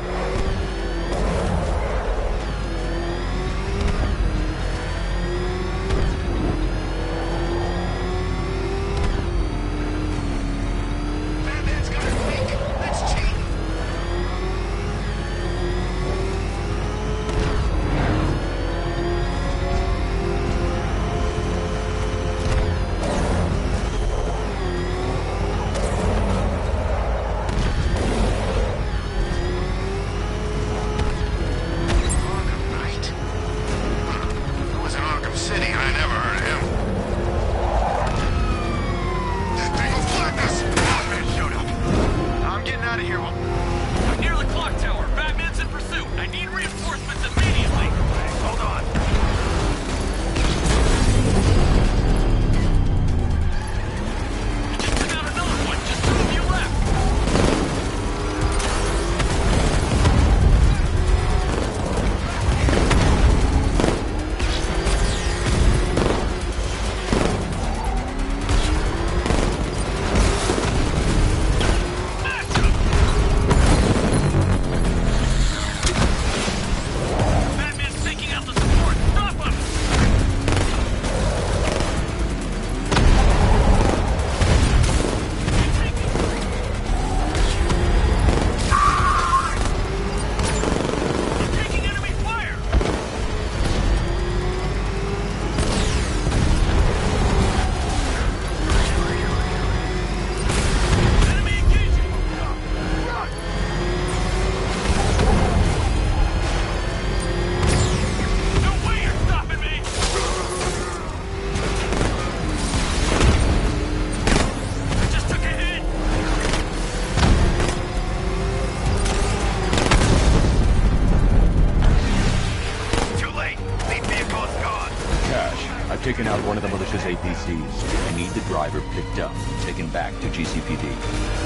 taken out one of the militia's APCs. I need the driver picked up, taken back to GCPD.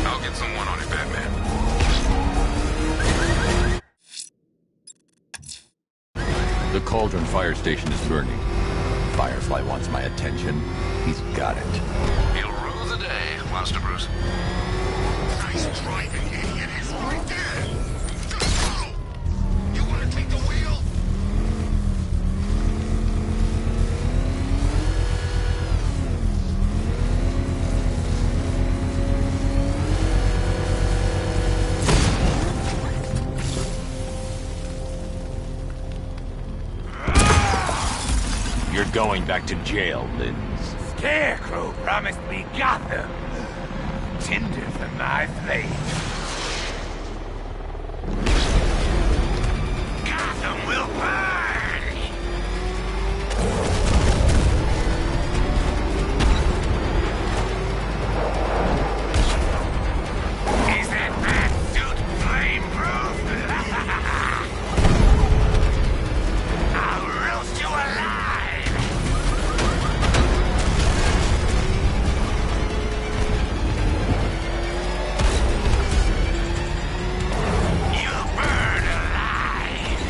I'll get someone on it, Batman. The Cauldron fire station is burning. Firefly wants my attention. He's got it. He'll rue the day, Master Bruce. Nice driving, idiot. It's right there. Just follow. You want to take the wheel? You're going back to jail, Linz. Scarecrow promised me Gotham. Tinder for my flame. Gotham will burn! Is that bat suit flame-proof? I'll roast you alive! You'll burn alive!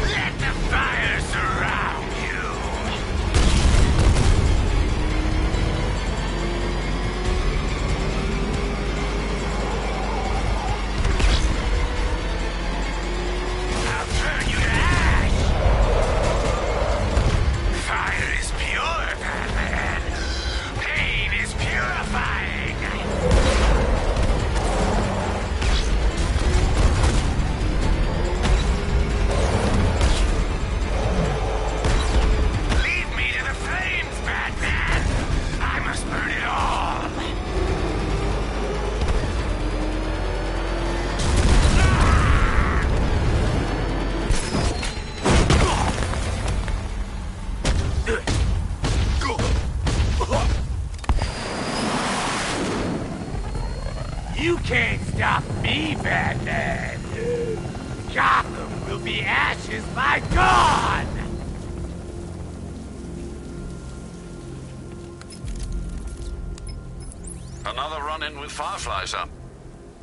Let the fire surround you! I'll turn you to ash! Fire is pure, Batman. Pain is purifying. Lead me to the flames, Batman. I must burn it all. You can't stop me, Batman. Gotham will be ashes by dawn. Another run-in with Firefly, sir.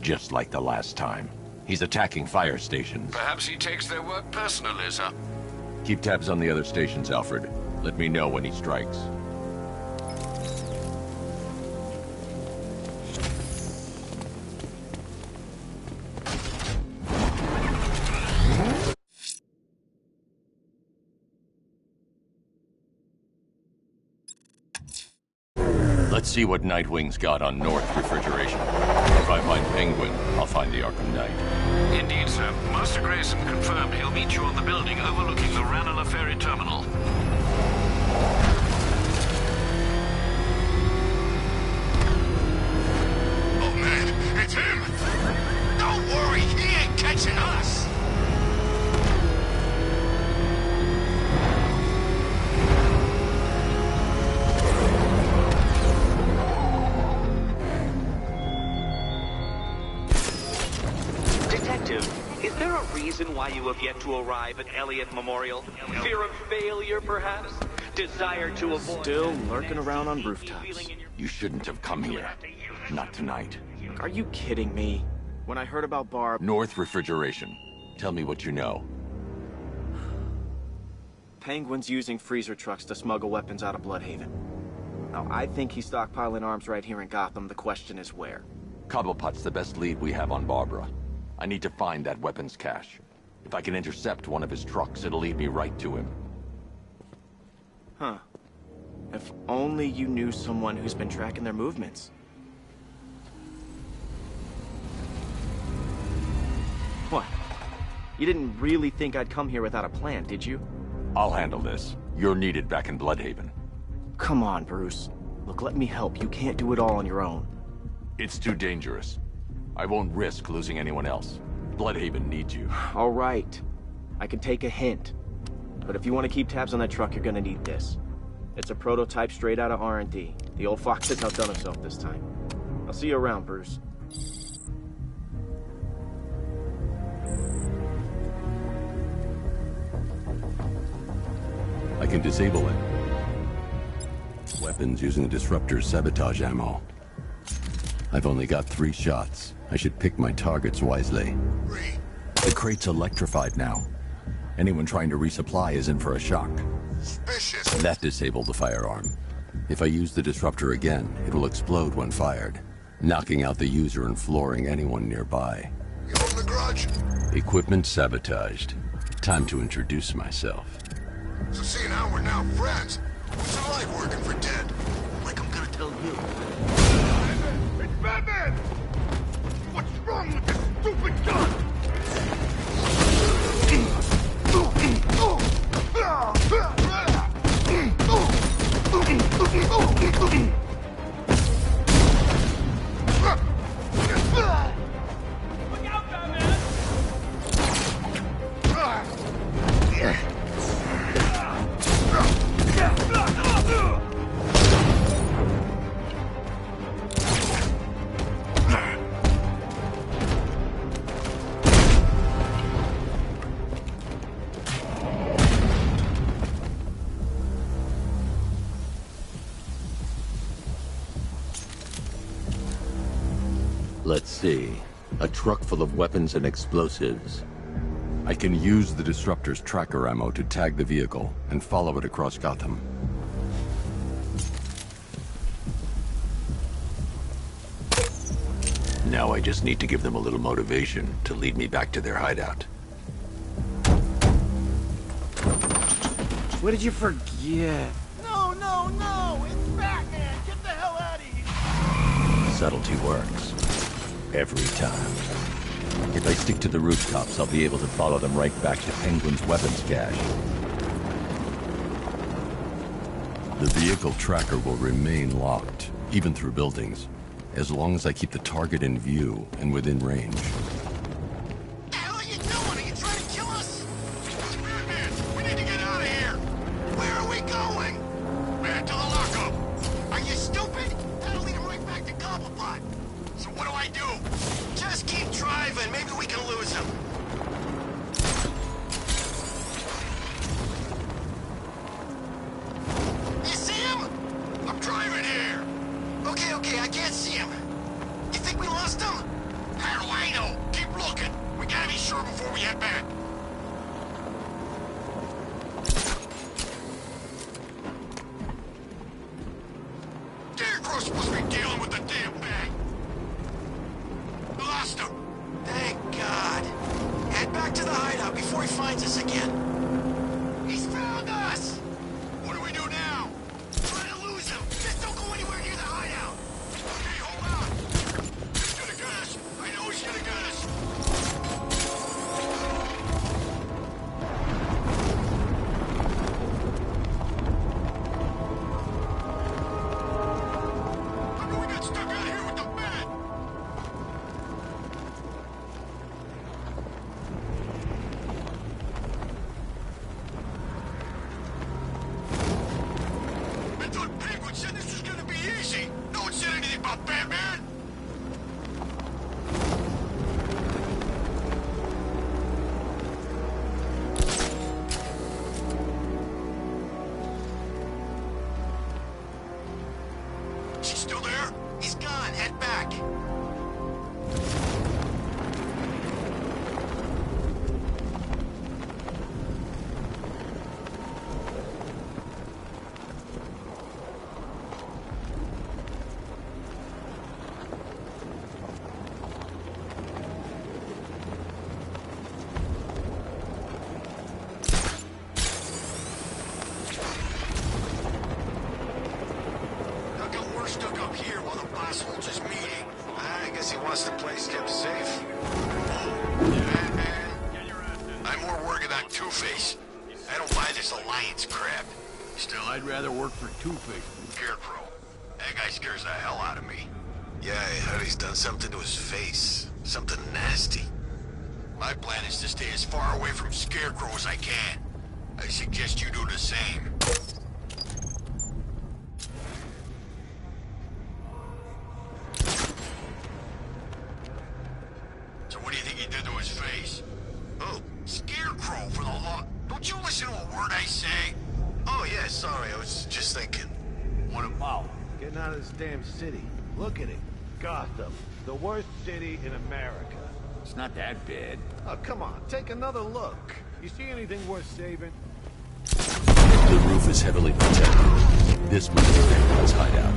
Just like the last time. He's attacking fire stations. Perhaps he takes their work personally, sir. Keep tabs on the other stations, Alfred. Let me know when he strikes. Let's see what Nightwing's got on North Refrigeration. If I find Penguin, I'll find the Arkham Knight. Indeed, sir. Master Grayson confirmed he'll meet you on the building overlooking the Ranelagh Ferry Terminal. Oh, man, it's him! Don't worry, he ain't catching us! Detective, is there a reason why you have yet to arrive at Elliott Memorial? Fear of failure, perhaps? Desire to avoid... Still lurking around on rooftops. You shouldn't have come here. Not tonight. Are you kidding me? When I heard about Barb... North Refrigeration. Tell me what you know. Penguin's using freezer trucks to smuggle weapons out of Bloodhaven. Now, I think he's stockpiling arms right here in Gotham. The question is where. Cobblepot's the best lead we have on Barbara. I need to find that weapons cache. If I can intercept one of his trucks, it'll lead me right to him. Huh. If only you knew someone who's been tracking their movements. What? You didn't really think I'd come here without a plan, did you? I'll handle this. You're needed back in Bloodhaven. Come on, Bruce. Look, let me help. You can't do it all on your own. It's too dangerous. I won't risk losing anyone else. Bloodhaven needs you. All right. I can take a hint. But if you want to keep tabs on that truck, you're gonna need this. It's a prototype straight out of R&D. The old fox has outdone himself this time. I'll see you around, Bruce. I can disable it. Weapons using the disruptor's sabotage ammo. I've only got 3 shots. I should pick my targets wisely. The crate's electrified now. Anyone trying to resupply is in for a shock. Suspicious. That disabled the firearm. If I use the disruptor again, it will explode when fired, knocking out the user and flooring anyone nearby. You hold the grudge? Equipment sabotaged. Time to introduce myself. So seeing how we're now friends, what's it like working for Dead? Like I'm gonna tell you. It's Batman! What's wrong with this stupid gun? Look out, Batman! Let's see. A truck full of weapons and explosives. I can use the disruptor's tracker ammo to tag the vehicle and follow it across Gotham. Now I just need to give them a little motivation to lead me back to their hideout. What did you forget? No, no, no! It's Batman! Get the hell out of here! Subtlety works. Every time. If I stick to the rooftops, I'll be able to follow them right back to Penguin's weapons cache. The vehicle tracker will remain locked, even through buildings, as long as I keep the target in view and within range. What the hell are you doing? Are you trying to kill us? Batman, we need to get out of here! Where are we going? Back to the lockup! Are you stupid? That'll lead him right back to Cobblepot. So what do I do? Just keep driving. Maybe we can lose him. You see him? I'm driving here. Okay, I can't see him. You think we lost him? How do I know? Keep looking. We gotta be sure before we head back. Scarecrow's supposed to be dealing with the damn bag. Lost him. Thank God. Head back to the hideout before he finds us again. He's found us! What do we do now? Try to lose him. Just don't go anywhere near the hideout. Okay, hold on. He's gonna get us. I know he's gonna get us. How do we get stuck out here with the bat? I thought Penguin said this was gonna be easy. No one said anything about Batman. She's still there? He's gone. Head back. How come we're stuck up here while the boss holds his meeting? I guess he wants the place kept safe. Batman. I'm more worried about Two-Face. I don't buy this alliance crap. Still, I'd rather work for Two-Face than Scarecrow. That guy scares the hell out of me. Yeah, I heard he's done something to his face. Something nasty. My plan is to stay as far away from Scarecrow as I can. I suggest you do the same. So what do you think he did to his face? Oh, Scarecrow for the law. Don't you listen to a word I say? Oh, getting out of this damn city. Look at it. Gotham. The worst city in America. It's not that bad. Oh, come on. Take another look. You see anything worth saving? The roof is heavily protected. This must be Vampir's hideout.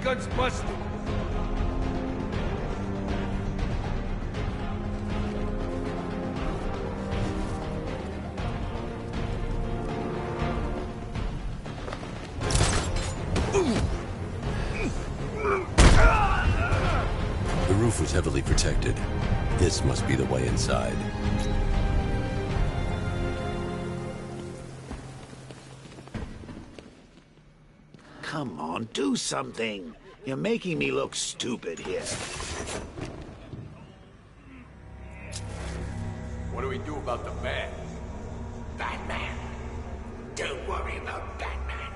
Guns busted. The roof was heavily protected. This must be the way inside. Come on, do something. You're making me look stupid here. What do we do about the man? Batman. Don't worry about Batman.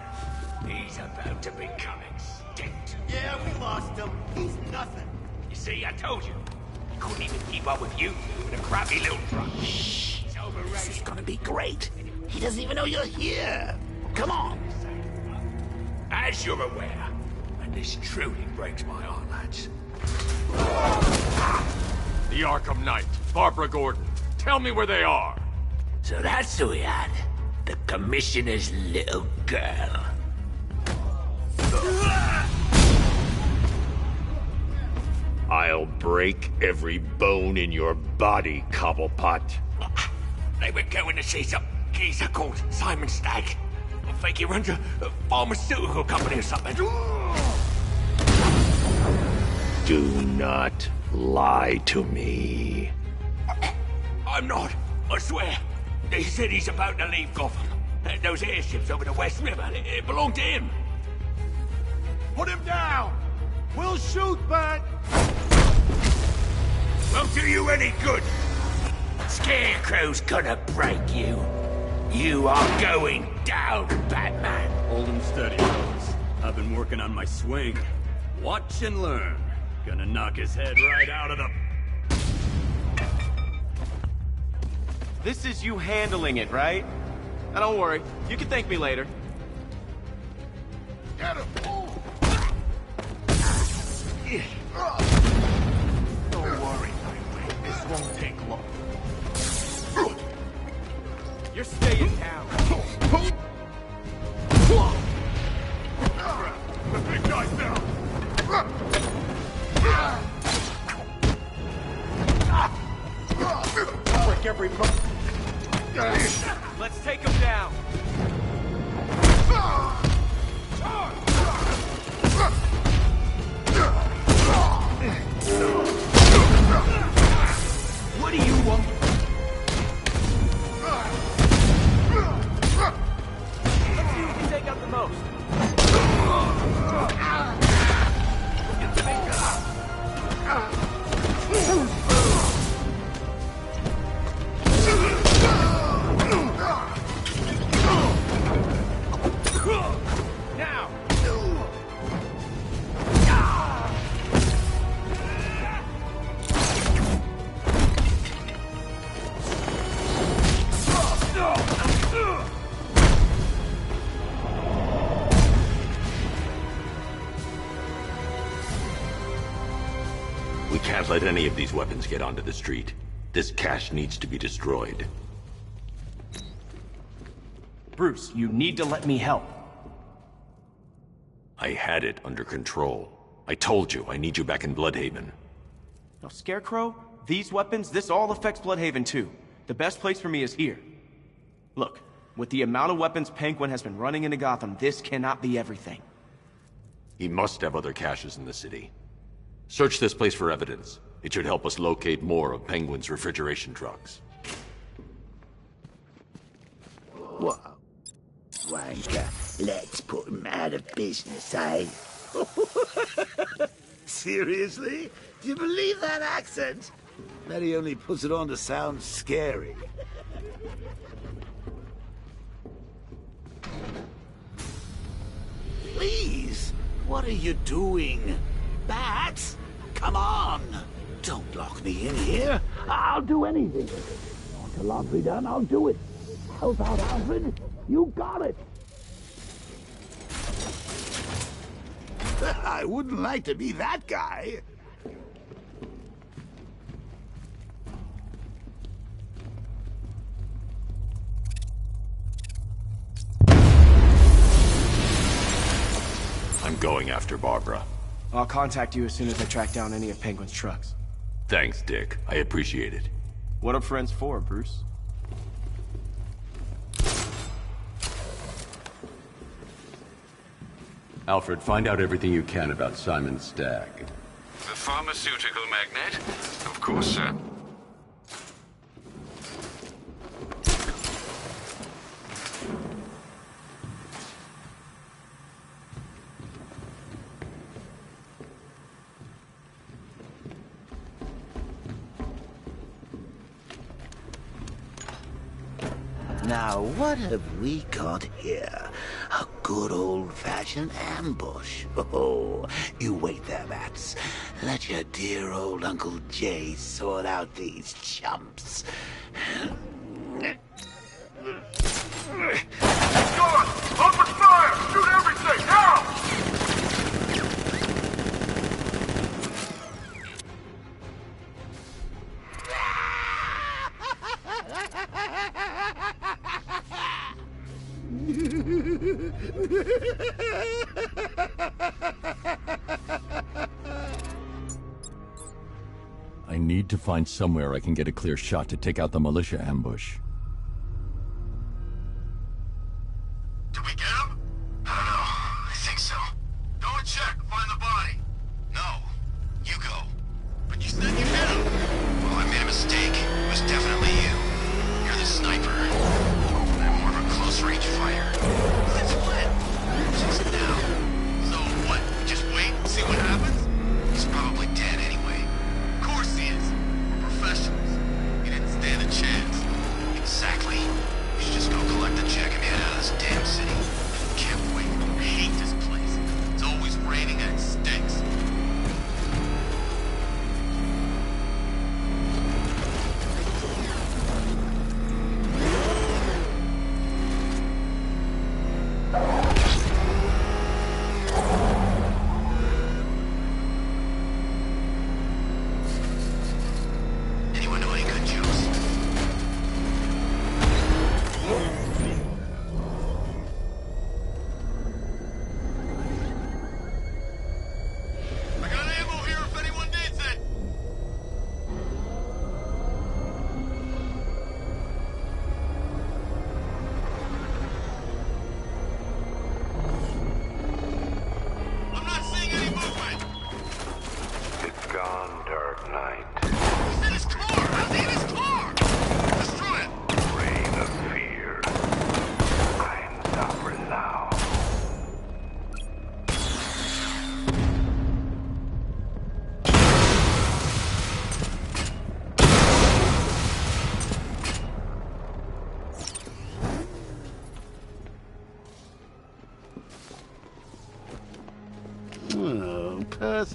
He's about to become extinct. Yeah, we lost him. He's nothing. You see, I told you. He couldn't even keep up with you in a crappy little truck. Shh. It's overrated. This is gonna be great. He doesn't even know you're here. Come on. As you're aware, and this truly breaks my heart, lads. The Arkham Knight, Barbara Gordon. Tell me where they are. So that's who we had. The Commissioner's little girl. I'll break every bone in your body, Cobblepot. They were going to see some geezer called Simon Stagg. I think he runs a pharmaceutical company or something. Do not lie to me. I'm not, I swear. They said he's about to leave Gotham. Those airships over the West River, it belonged to him. Put him down! We'll shoot, Bat! Won't do you any good. Scarecrow's gonna break you. You are going down, Batman. Hold him steady, fellas. I've been working on my swing. Watch and learn. Gonna knock his head right out of the... This is you handling it, right? Now don't worry. You can thank me later. Get him! Don't worry, Nightwing. This won't take long. You're staying down. The big guy's down! every Let's take him down. What do you want? Let's see who can take out the most. Now! We can't let any of these weapons get onto the street. This cache needs to be destroyed. Bruce, you need to let me help. I had it under control. I told you, I need you back in Bloodhaven. Now, Scarecrow, these weapons, this all affects Bloodhaven too. The best place for me is here. Look, with the amount of weapons Penguin has been running into Gotham, this cannot be everything. He must have other caches in the city. Search this place for evidence. It should help us locate more of Penguin's refrigeration trucks. Whoa. Wanker, let's put him out of business, eh? Seriously? Do you believe that accent? Bet he only puts it on to sound scary. Please, what are you doing? Bats? Come on! Don't lock me in here. I'll do anything. Want the laundry done? I'll do it. Help out, Alfred. You got it. I wouldn't like to be that guy. I'm going after Barbara. I'll contact you as soon as I track down any of Penguin's trucks. Thanks, Dick. I appreciate it. What are friends for, Bruce? Alfred, find out everything you can about Simon Stagg. The pharmaceutical magnate? Of course, sir. Now, what have we got here? A good old-fashioned ambush. Oh, you wait there, Bats. Let your dear old Uncle Jay sort out these chumps. Guard! Open fire! Shoot everything! Now! I need to find somewhere I can get a clear shot to take out the militia ambush. Did we get him? I don't know. I think so. Go and check. Find the body. No. You go. But you said you hit him. Well, I made a mistake. It was definitely you. You're the sniper. I'm more of a close-range fighter. Let's win. She's down. So what? Just wait and see what happens? He's probably dead anyway. Of course he is. We're professionals. He didn't stand a chance.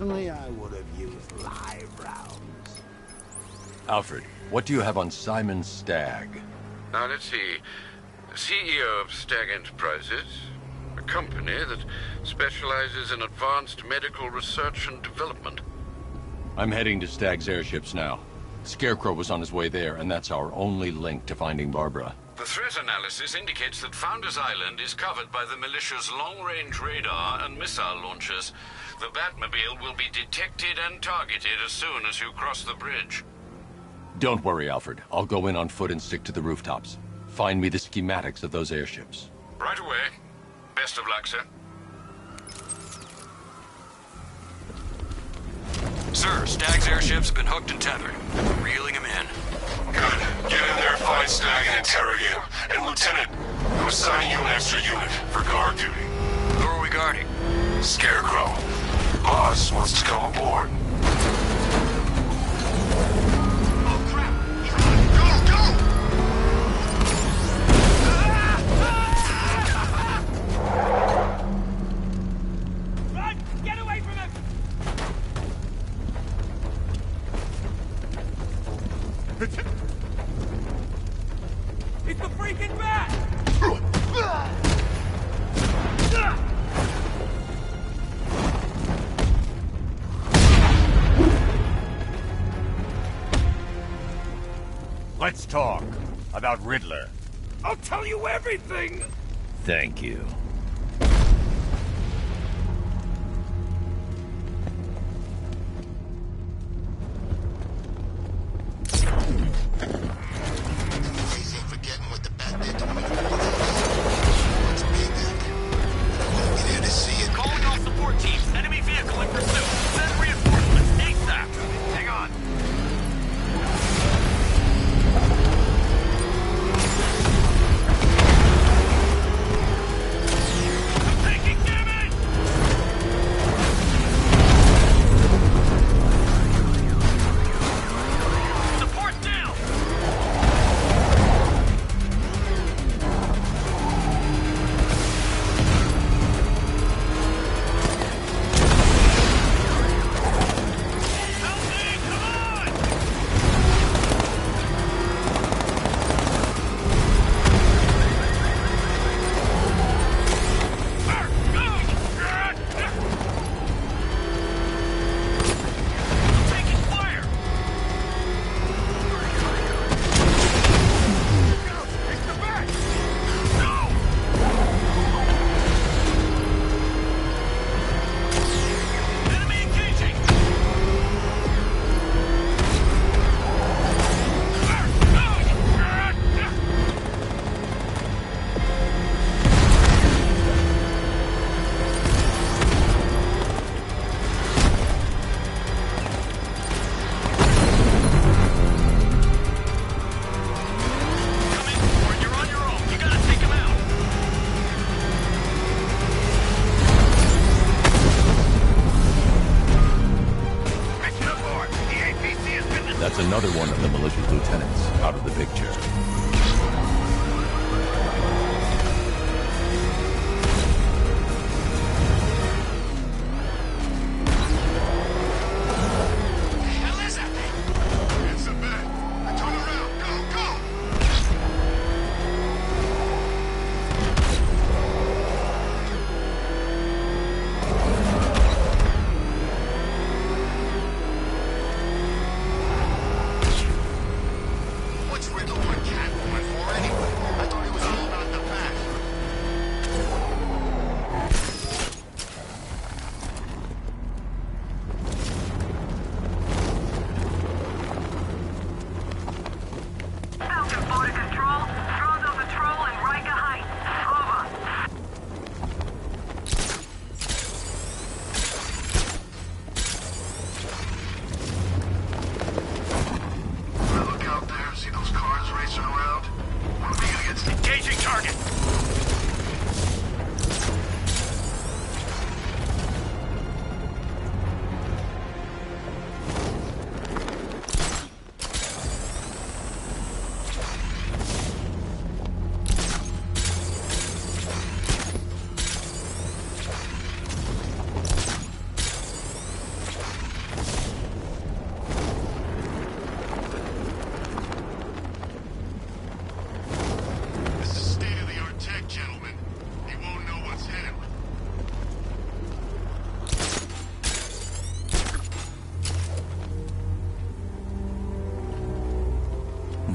Personally, I would have used live rounds. Alfred, what do you have on Simon Stagg? Now, let's see. CEO of Stagg Enterprises, a company that specializes in advanced medical research and development. I'm heading to Stagg's airships now. Scarecrow was on his way there, and that's our only link to finding Barbara. The threat analysis indicates that Founders Island is covered by the militia's long-range radar and missile launchers. The Batmobile will be detected and targeted as soon as you cross the bridge. Don't worry, Alfred. I'll go in on foot and stick to the rooftops. Find me the schematics of those airships. Right away. Best of luck, sir. Sir, Stagg's airships have been hooked and tethered. Reeling him in. Good. Get in there, find Stagg, and interrogate him. And Lieutenant, I'm assigning you an extra unit for guard duty. Who are we guarding? Scarecrow. Boss wants to come aboard. It's the freaking bat! Let's talk about Riddler. I'll tell you everything! Thank you. Calling all support teams. Enemy vehicle in pursuit. Send reinforcements ASAP. Hang on. I'm taking damage! Support down! That's another one of the militia's lieutenants out of the picture. What's Riddler want, Cat?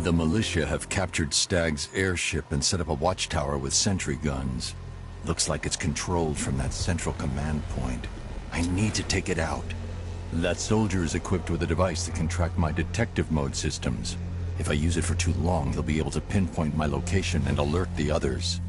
The militia have captured Stagg's airship and set up a watchtower with sentry guns. Looks like it's controlled from that central command point. I need to take it out. That soldier is equipped with a device that can track my detective mode systems. If I use it for too long, they'll be able to pinpoint my location and alert the others.